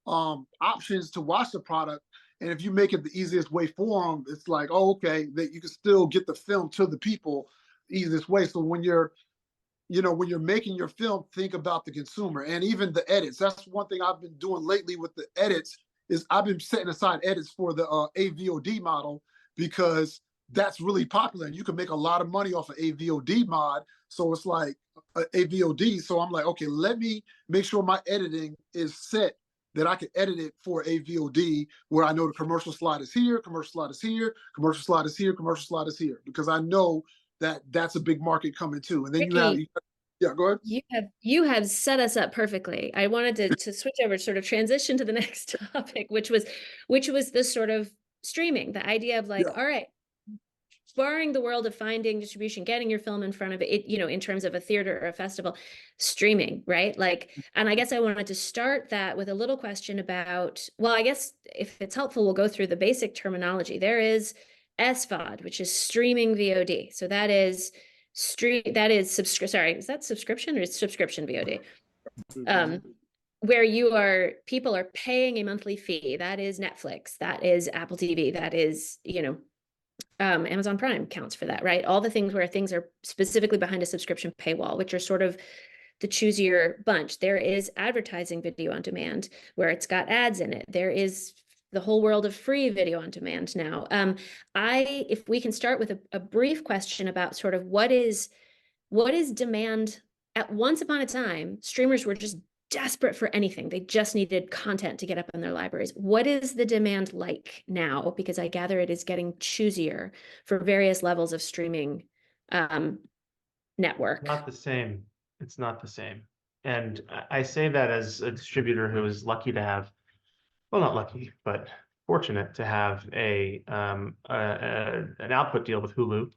Speaker 6: options to watch the product. And if you make it the easiest way for them, it's like, oh, okay, that you can still get the film to the people the easiest way. So when you're making your film, think about the consumer, and even the edits. That's one thing I've been doing lately with the edits, is I've been setting aside edits for the AVOD model, because that's really popular, and you can make a lot of money off of AVOD mod. So it's like AVOD. So I'm like, okay, let me make sure my editing is set that I can edit it for AVOD, where I know the commercial slide is here, commercial slide is here, commercial slide is here, commercial slide is here, because I know that that's a big market coming too. And then
Speaker 2: Ricky,
Speaker 6: yeah, go ahead.
Speaker 2: You have set us up perfectly. I wanted to switch over, sort of transition to the next topic, which was this sort of streaming, the idea of like, all right, barring the world of finding distribution, getting your film in front of it, you know, in terms of a theater or a festival, streaming, right? Like, and I guess I wanted to start that with a little question about, well, I guess if it's helpful, we'll go through the basic terminology. There is SVOD, which is streaming VOD. So that is is that subscription, or is subscription VOD? Where people are paying a monthly fee. That is Netflix, that is Apple TV, that is, you know, Amazon Prime counts for that, right? All the things where things are specifically behind a subscription paywall, which are sort of the choosier bunch. There is advertising video on demand, where it's got ads in it. There is the whole world of free video on demand now. If we can start with a brief question about sort of what is demand. At once upon a time, streamers were just desperate for anything. They just needed content to get up in their libraries. What is the demand like now? Because I gather it is getting choosier for various levels of streaming network.
Speaker 4: Not the same. It's not the same. And I say that as a distributor who is lucky to have, well, not lucky, but fortunate to have an output deal with Hulu.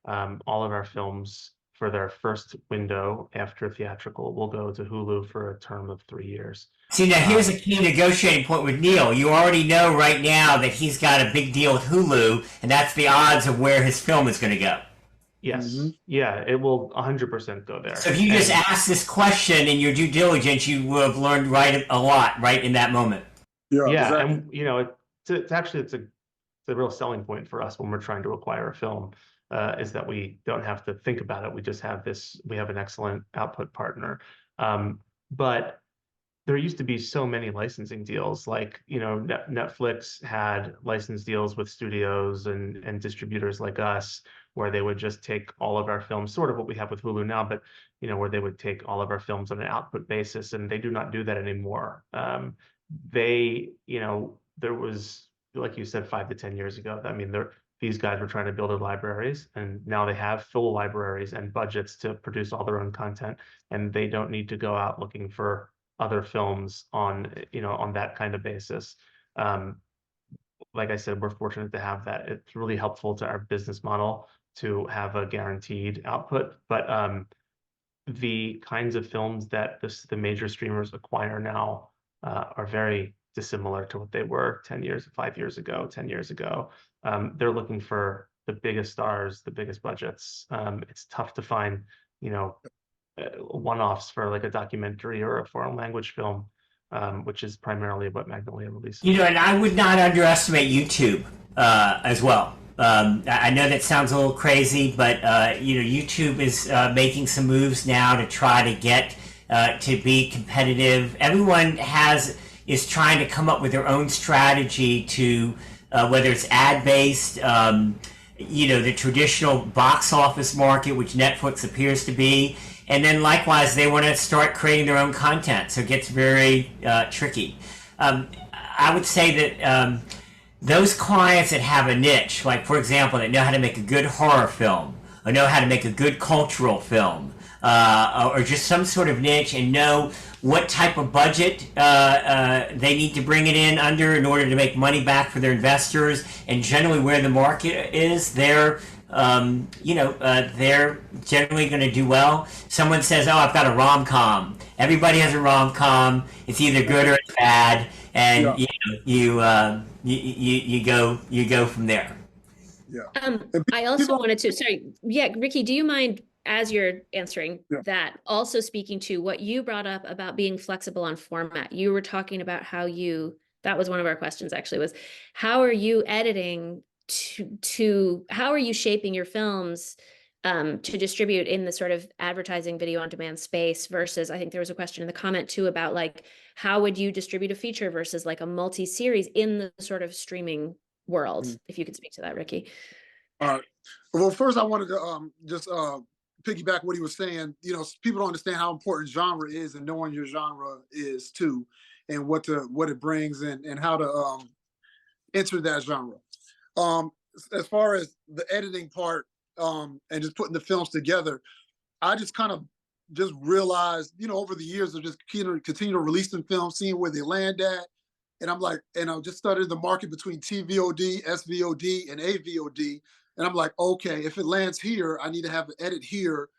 Speaker 4: All of our films, for their first window after theatrical, will go to Hulu for a term of 3 years.
Speaker 5: See, now here's a key negotiating point with Neil. You already know right now that he's got a big deal with Hulu, and that's the odds of where his film is going to go.
Speaker 4: Yes. Yeah, it will 100% go there.
Speaker 5: So if you just asked this question in your due diligence, you would have learned a lot right in that moment.
Speaker 6: Yeah,
Speaker 4: exactly. And you know, it's a real selling point for us when we're trying to acquire a film. Is that we don't have to think about it. We just have we have an excellent output partner. But there used to be so many licensing deals, like, you know, Netflix had license deals with studios and distributors like us, where they would just take all of our films, sort of what we have with Hulu now, but, you know, where they would take all of our films on an output basis, and they do not do that anymore. You know, there was, like you said, 5 to 10 years ago, I mean, these guys were trying to build their libraries, and now they have full libraries and budgets to produce all their own content, and they don't need to go out looking for other films on that kind of basis. like I said, we're fortunate to have that. It's really helpful to our business model to have a guaranteed output. But the kinds of films that the major streamers acquire now are very dissimilar to what they were 10 years, 5 years ago, 10 years ago. They're looking for the biggest stars, the biggest budgets. It's tough to find, one-offs for like a documentary or a foreign language film, which is primarily what Magnolia releases.
Speaker 5: And I would not underestimate YouTube as well. I know that sounds a little crazy, but YouTube is making some moves now to try to get to be competitive. Everyone is trying to come up with their own strategy to whether it's ad-based, the traditional box office market, which Netflix appears to be, and then likewise they want to start creating their own content. So it gets very tricky. I would say that those clients that have a niche, like for example, that know how to make a good horror film, or know how to make a good cultural film, or just some sort of niche, and know what type of budget they need to bring it in order to make money back for their investors, and generally where the market is, they're generally going to do well. Someone says, "Oh, I've got a rom-com." Everybody has a rom-com. It's either good or it's bad, and you go from there.
Speaker 6: Yeah.
Speaker 2: I also wanted to, sorry, Ricky, do you mind, as you're answering that, also speaking to what you brought up about being flexible on format? You were talking about that was one of our questions actually, was how are you editing how are you shaping your films to distribute in the sort of advertising video on demand space versus, I think there was a question in the comment too about like, how would you distribute a feature versus like a multi-series in the sort of streaming world? If you could speak to that, Ricky.
Speaker 6: Well, first I wanted to just piggyback what he was saying. People don't understand how important genre is, and knowing your genre is too, and what it brings, and how to enter that genre. As far as the editing part, and just putting the films together, I just kind of just realized, over the years of just continue to release them films, seeing where they land at. And I'm like, and I just studied the market between TVOD, SVOD, and AVOD. And I'm like, okay, if it lands here, I need to have an edit here,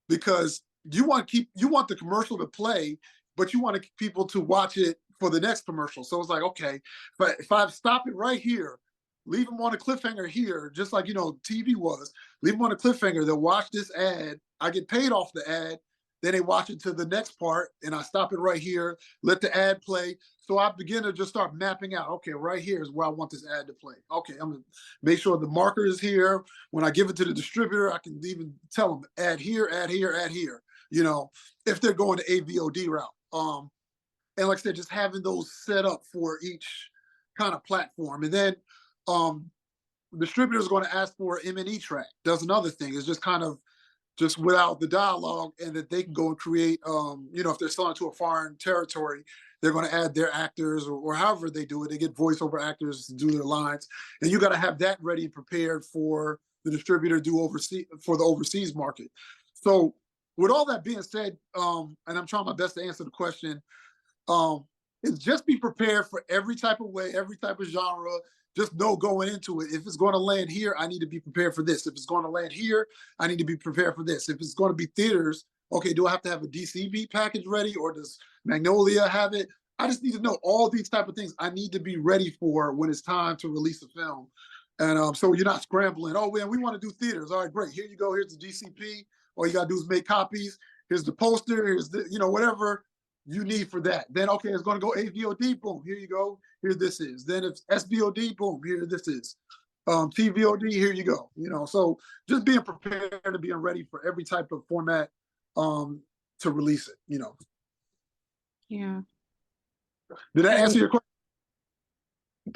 Speaker 6: because you want the commercial to play, but you want people to watch it for the next commercial. So it's like, okay, but if I stop it right here, leave them on a cliffhanger here, just like, TV was, leave them on a cliffhanger. They'll watch this ad. I get paid off the ad. Then they watch it to the next part, and I stop it right here, let the ad play. So I begin to just start mapping out, okay, right here is where I want this ad to play. Okay, I'm gonna make sure the marker is here. When I give it to the distributor, I can even tell them ad here, ad here, ad here, if they're going to AVOD route. And like I said, just having those set up for each kind of platform. And then distributor is going to ask for an M&E track. That's another thing. It's just kind of just without the dialogue, and that they can go and create, if they're selling to a foreign territory, they're going to add their actors or however they do it. They get voiceover actors to do their lines. And you got to have that ready and prepared for the distributor to for the overseas market. So with all that being said, and I'm trying my best to answer the question, is just be prepared for every type of way, every type of genre. Just know going into it, if it's going to land here, I need to be prepared for this. If it's going to land here, I need to be prepared for this. If it's going to be theaters, okay, do I have to have a DCB package ready, or does Magnolia have it? I just need to know all these type of things I need to be ready for when it's time to release a film. And so you're not scrambling. Oh, man, we want to do theaters. All right, great. Here you go. Here's the DCP. All you got to do is make copies. Here's the poster. Here's the, whatever you need for that. Then, okay, it's going to go AVOD. Boom. Here you go. Here this is. Then if SVOD, boom, here this is. TVOD, here you go. So just being prepared and being ready for every type of format to release it,
Speaker 3: Yeah.
Speaker 6: Did that answer your question?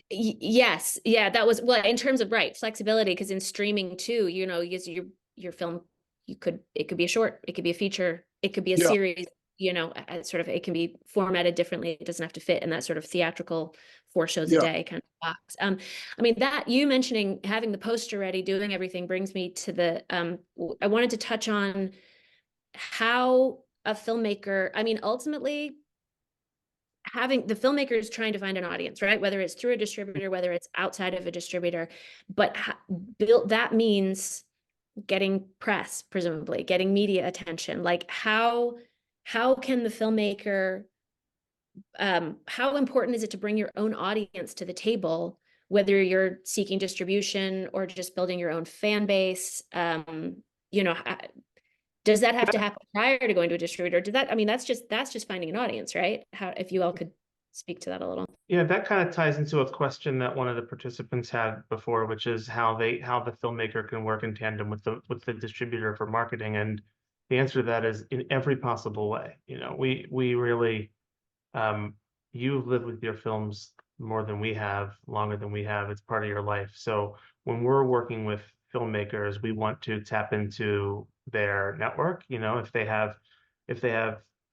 Speaker 2: Yes. Yeah, that was, well, in terms of flexibility, because in streaming too, your film, it could be a short, it could be a feature, it could be a series, it can be formatted differently. It doesn't have to fit in that sort of theatrical 4 shows a day kind of box. I mean, that you mentioning having the poster ready, doing everything brings me to the, I wanted to touch on how a filmmaker, I mean, ultimately, having the filmmakers trying to find an audience, right? Whether it's through a distributor, whether it's outside of a distributor, but that means getting press, presumably getting media attention. Like how can the filmmaker, how important is it to bring your own audience to the table, whether you're seeking distribution or just building your own fan base? You know, does that have to happen prior to going to a distributor? I mean, that's just finding an audience, right? How, if you all could speak to that a little.
Speaker 4: Yeah, that kind of ties into a question that one of the participants had before, which is how the filmmaker can work in tandem with the distributor for marketing. And the answer to that is in every possible way. You know, we really, you've lived with your films more than we have, longer than we have. It's part of your life. So when we're working with filmmakers, we want to tap into their network. You know, if they have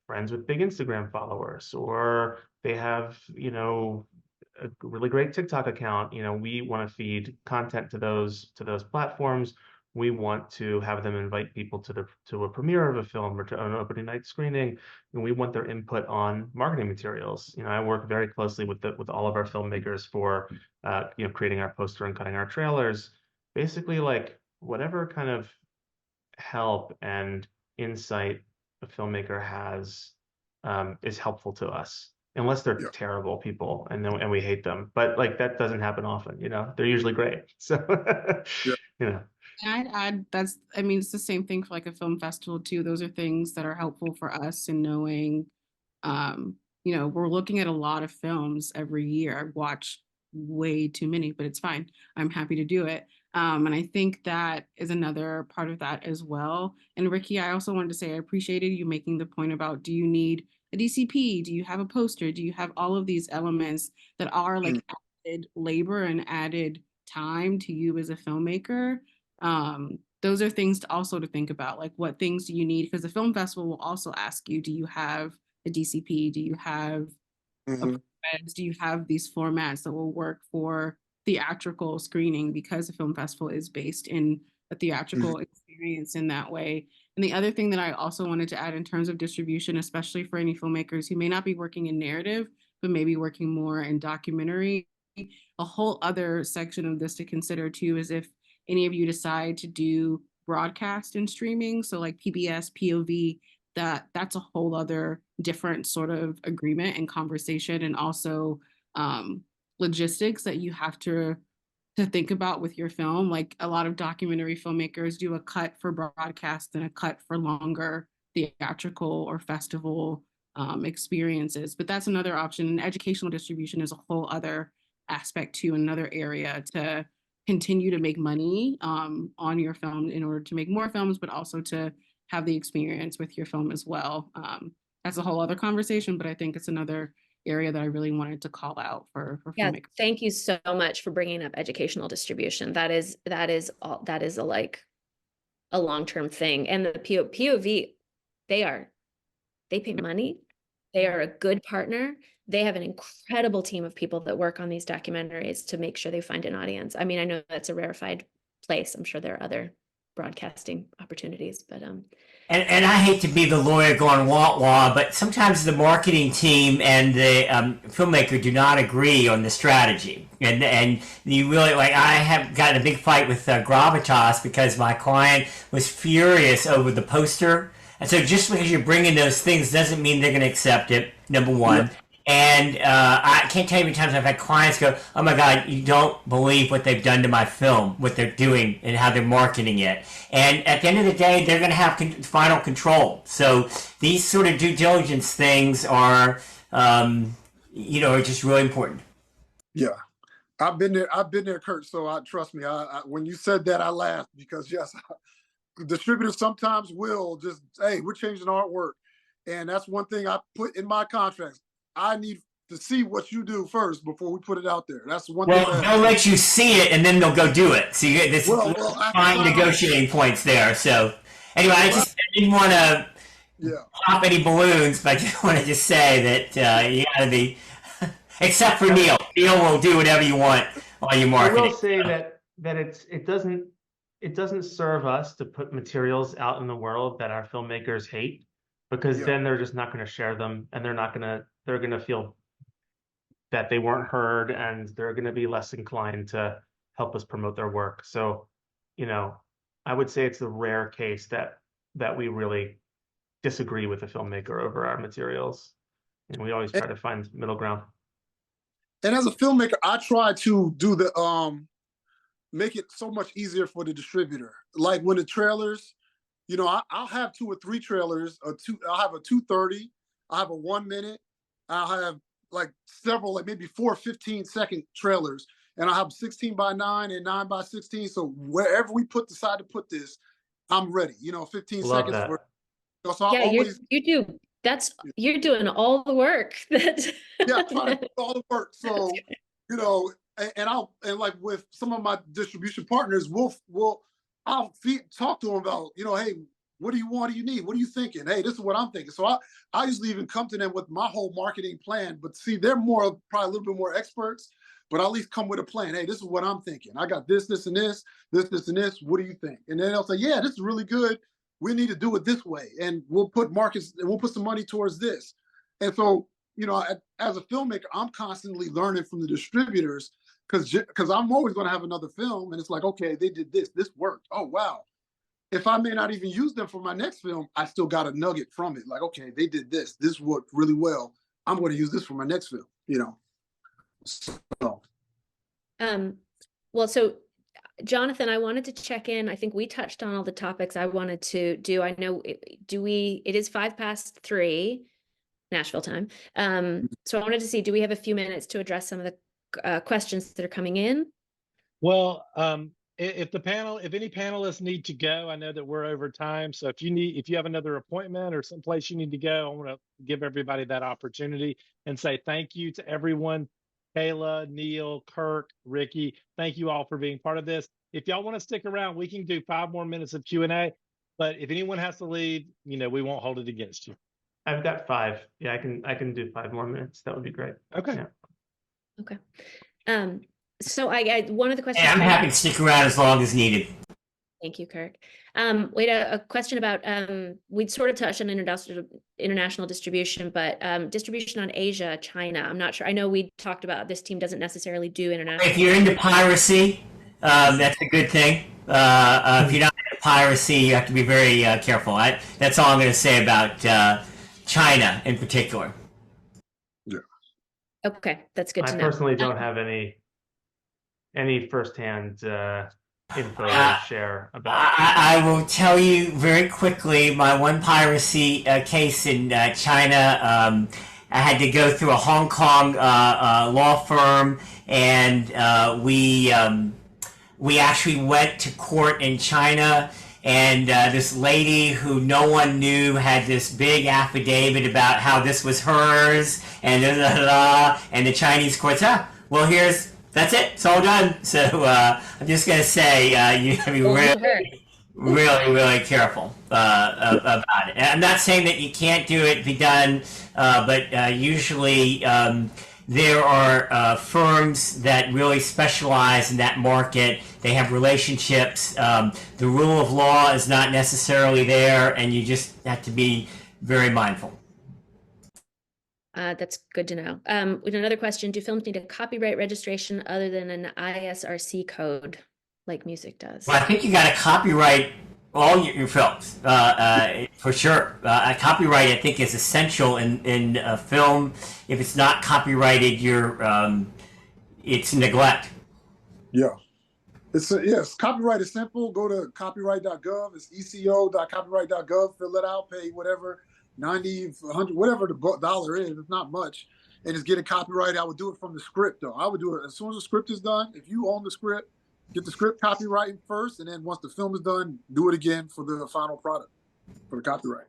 Speaker 4: friends with big Instagram followers, or they have, you know, a really great TikTok account, you know, we want to feed content to those platforms. We want to have them invite people to a premiere of a film or to an opening night screening, and we want their input on marketing materials. You know, I work very closely with all of our filmmakers for you know, creating our poster and cutting our trailers. Basically, like whatever kind of help and insight a filmmaker has is helpful to us, unless they're terrible people and we hate them. But like that doesn't happen often, you know. They're usually great. So you know.
Speaker 3: I'd add I mean, it's the same thing for like a film festival too. Those are things that are helpful for us in knowing, you know, we're looking at a lot of films every year. I watch way too many, but it's fine. I'm happy to do it. And I think that is another part of that as well. And Ricky, I also wanted to say I appreciated you making the point about, do you need a DCP? Do you have a poster? Do you have all of these elements that are like added labor and added time to you as a filmmaker? Those are things to think about, like what things do you need? Because the film festival will also ask you, do you have a DCP? Do you have do you have these formats that will work for theatrical screening, because the film festival is based in a theatrical experience in that way. And the other thing that I also wanted to add in terms of distribution, especially for any filmmakers who may not be working in narrative, but maybe working more in documentary, a whole other section of this to consider too is if any of you decide to do broadcast and streaming, so like PBS, POV, that's a whole other different sort of agreement and conversation, and also logistics that you have to think about with your film. Like a lot of documentary filmmakers do a cut for broadcast and a cut for longer theatrical or festival experiences, but that's another option. And educational distribution is a whole other aspect too, another area to continue to make money on your film in order to make more films, but also to have the experience with your film as well. That's a whole other conversation, but I think it's another area that I really wanted to call out for filmmakers.
Speaker 2: Thank you so much for bringing up educational distribution. That is a long-term thing. And the POV, they pay money. They are a good partner. They have an incredible team of people that work on these documentaries to make sure they find an audience. I mean, I know that's a rarefied place. I'm sure there are other broadcasting opportunities, but
Speaker 5: And I hate to be the lawyer going wah-wah, but sometimes the marketing team and the filmmaker do not agree on the strategy. And you really, like, I have gotten a big fight with Gravitas because my client was furious over the poster. And so just because you're bringing those things doesn't mean they're going to accept it, number one. Yeah. And I can't tell you how many times I've had clients go, oh my God, you don't believe what they've done to my film, what they're doing and how they're marketing it. And at the end of the day, they're going to have final control. So these sort of due diligence things are, you know, are just really important.
Speaker 6: Yeah. I've been there, Kurt. So trust me, when you said that, I laughed because yes, distributors sometimes will just, hey, we're changing artwork. And that's one thing I put in my contracts. I need to see what you do first before we put it out there. That's one thing.
Speaker 5: Well, they'll let you see it and then they'll go do it. So you get this fine negotiating points there. So anyway, I didn't want to pop any balloons, but I just want to say that you got to be, except for Neil. Neil will do whatever you want while you're marketing.
Speaker 4: I will say that it doesn't serve us to put materials out in the world that our filmmakers hate, because then they're just not going to share them, and they're going to feel that they weren't heard and they're going to be less inclined to help us promote their work. So, you know, I would say it's a rare case that we really disagree with a filmmaker over our materials. And we always try to find middle ground.
Speaker 6: And as a filmmaker, I try to do the make it so much easier for the distributor. Like when the trailers, you know, I'll have 2 or 3 trailers. I'll have a 2:30. I'll have a 1 minute. I'll have like several, like maybe 4 15-second trailers, and I'll have 16:9 and 9:16. So wherever we decide to put this, I'm ready. You know, 15
Speaker 4: Love
Speaker 6: seconds
Speaker 4: that.
Speaker 6: for. So I
Speaker 2: Yeah,
Speaker 6: always,
Speaker 2: you do. You're doing all the work. That
Speaker 6: yeah, I try to do all the work. So, you know, and like with some of my distribution partners, I'll talk to them about, you know, hey, what do you want? What do you need? What are you thinking? Hey, this is what I'm thinking. So I usually even come to them with my whole marketing plan, but see, they're probably a little bit more experts, but I'll at least come with a plan. Hey, this is what I'm thinking. I got this, this, and this, this, and this. What do you think? And then they'll say, yeah, this is really good. We need to do it this way. And we'll put some money towards this. And so, you know, as a filmmaker, I'm constantly learning from the distributors because I'm always going to have another film. And it's like, okay, they did this. This worked. Oh, wow. If I may not even use them for my next film, I still got a nugget from it. Like, okay, they did this. This worked really well. I'm going to use this for my next film, you know. So.
Speaker 2: Well, so Jonathan, I wanted to check in. I think we touched on all the topics I wanted to do. I know, it is 3:05 Nashville time. So I wanted to see, do we have a few minutes to address some of the questions that are coming in?
Speaker 1: Well, if any panelists need to go, I know that we're over time. So if you have another appointment or someplace you need to go, I want to give everybody that opportunity and say thank you to everyone. Kayla, Neil, Kirk, Ricky, thank you all for being part of this. If y'all want to stick around, we can do 5 more minutes of Q&A. But if anyone has to leave, you know, we won't hold it against you.
Speaker 4: I've got 5. Yeah, I can do 5 more minutes. That would be great.
Speaker 1: Okay.
Speaker 4: Yeah.
Speaker 2: Okay. So I one of the questions.
Speaker 5: Hey, I'm happy to stick around as long as needed.
Speaker 2: Thank you, Kirk. We had a question about, we'd sort of touched on international distribution, but distribution on Asia, China, I'm not sure. I know we talked about this team doesn't necessarily do international.
Speaker 5: If you're into piracy, that's a good thing. If you're not into piracy, you have to be very careful. That's all I'm going to say about China in particular.
Speaker 6: Yeah.
Speaker 2: Okay, that's good to know.
Speaker 4: I personally don't have any firsthand info to share about.
Speaker 5: I will tell you very quickly, my one piracy case in China, I had to go through a Hong Kong law firm, and we actually went to court in China, and this lady who no one knew had this big affidavit about how this was hers, and and the Chinese courts, well, that's it. It's all done. So I'm just going to say you have to be really careful about it. And I'm not saying that you can't do it, be done, but usually there are firms that really specialize in that market. They have relationships. The rule of law is not necessarily there, and you just have to be very mindful.
Speaker 2: That's good to know. With another question, do films need a copyright registration other than an ISRC code like music does?
Speaker 5: Well, I think you got to copyright all your films, for sure. Copyright, I think, is essential in a film. If it's not copyrighted, it's neglect.
Speaker 6: Yeah. Yes, copyright is simple. Go to copyright.gov. It's eco.copyright.gov. Fill it out, pay whatever, 90, 100, whatever the dollar is. It's not much. And just get it copyrighted. I would do it from the script, though. I would do it as soon as the script is done. If you own the script, get the script copyrighted first. And then once the film is done, do it again for the final product, for the copyright.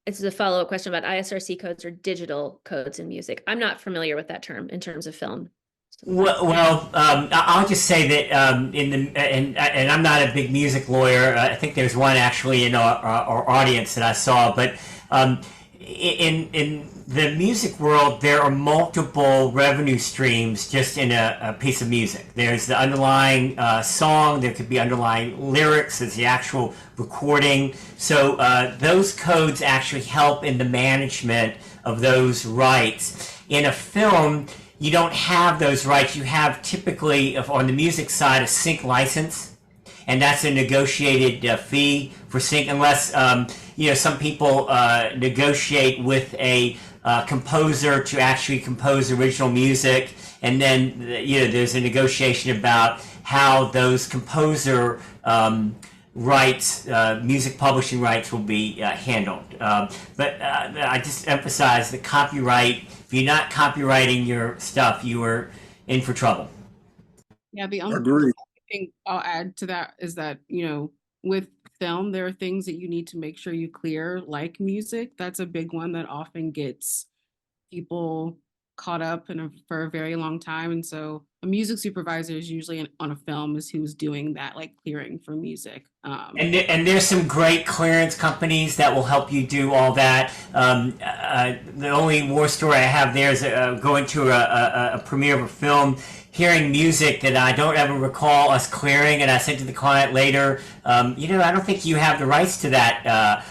Speaker 2: This is a follow-up question about ISRC codes or digital codes in music. I'm not familiar with that term in terms of film.
Speaker 5: Well, I'll just say that and I'm not a big music lawyer. I think there's one actually in our audience that I saw, but in the music world, there are multiple revenue streams just in a piece of music. There's the underlying song, there could be underlying lyrics, there's the actual recording. So those codes actually help in the management of those rights. In a film, you don't have those rights. You have typically, on the music side, a sync license, and that's a negotiated fee for sync, unless some people negotiate with a composer to actually compose original music, and then there's a negotiation about how those composer rights, music publishing rights, will be handled. But I just emphasize the copyright. If you're not copyrighting your stuff, you are in for trouble.
Speaker 3: Yeah, the only
Speaker 6: Agreed.
Speaker 3: thing I'll add to that is that, with film, there are things that you need to make sure you clear, like music. That's a big one that often gets people caught up for a very long time. And so a music supervisor is usually on a film is who's doing that, like clearing for music.
Speaker 5: And there's some great clearance companies that will help you do all that. The only war story I have there is going to a premiere of a film, hearing music that I don't ever recall us clearing, and I said to the client later, I don't think you have the rights to that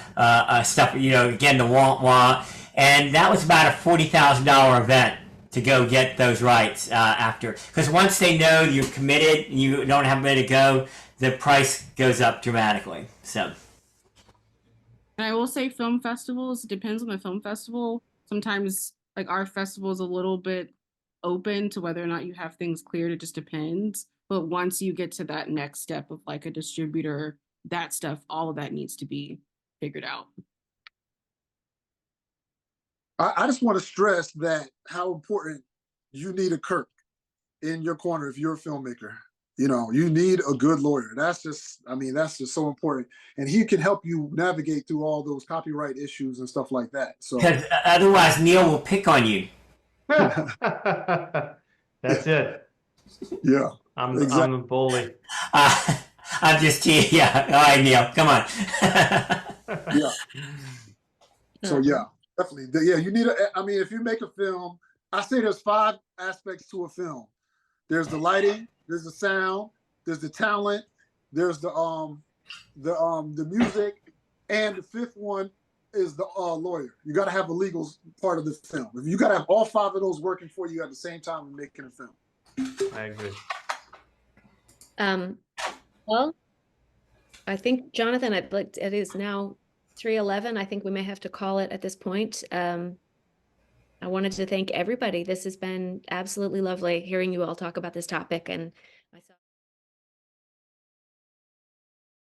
Speaker 5: stuff. Again, the wah-wah. And that was about a $40,000 event to go get those rights after. Because once they know you're committed, you don't have a way to go, the price goes up dramatically. So.
Speaker 3: And I will say film festivals, it depends on the film festival. Sometimes, like, our festival is a little bit open to whether or not you have things cleared. It just depends. But once you get to that next step of like a distributor, that stuff, all of that needs to be figured out.
Speaker 6: I just want to stress that how important you need a Kirk in your corner if you're a filmmaker. You need a good lawyer. That's just so important. And he can help you navigate through all those copyright issues and stuff like that. So
Speaker 5: Otherwise, Neil will pick on you.
Speaker 4: That's it.
Speaker 6: yeah,
Speaker 4: I'm
Speaker 6: exactly.
Speaker 4: the bully.
Speaker 5: I'm just teasing. Yeah. All right, Neil, come on.
Speaker 6: Yeah. So yeah, definitely. Yeah, you need if you make a film, I say there's 5 aspects to a film. There's the lighting, there's the sound, there's the talent, there's the music, and the 5th one is the lawyer. You got to have a legal part of the film. If you got to have all 5 of those working for you at the same time when making a film.
Speaker 4: I agree.
Speaker 2: Well, I think, Jonathan, it is now 3:11. I think we may have to call it at this point. I wanted to thank everybody. This has been absolutely lovely hearing you all talk about this topic, and myself.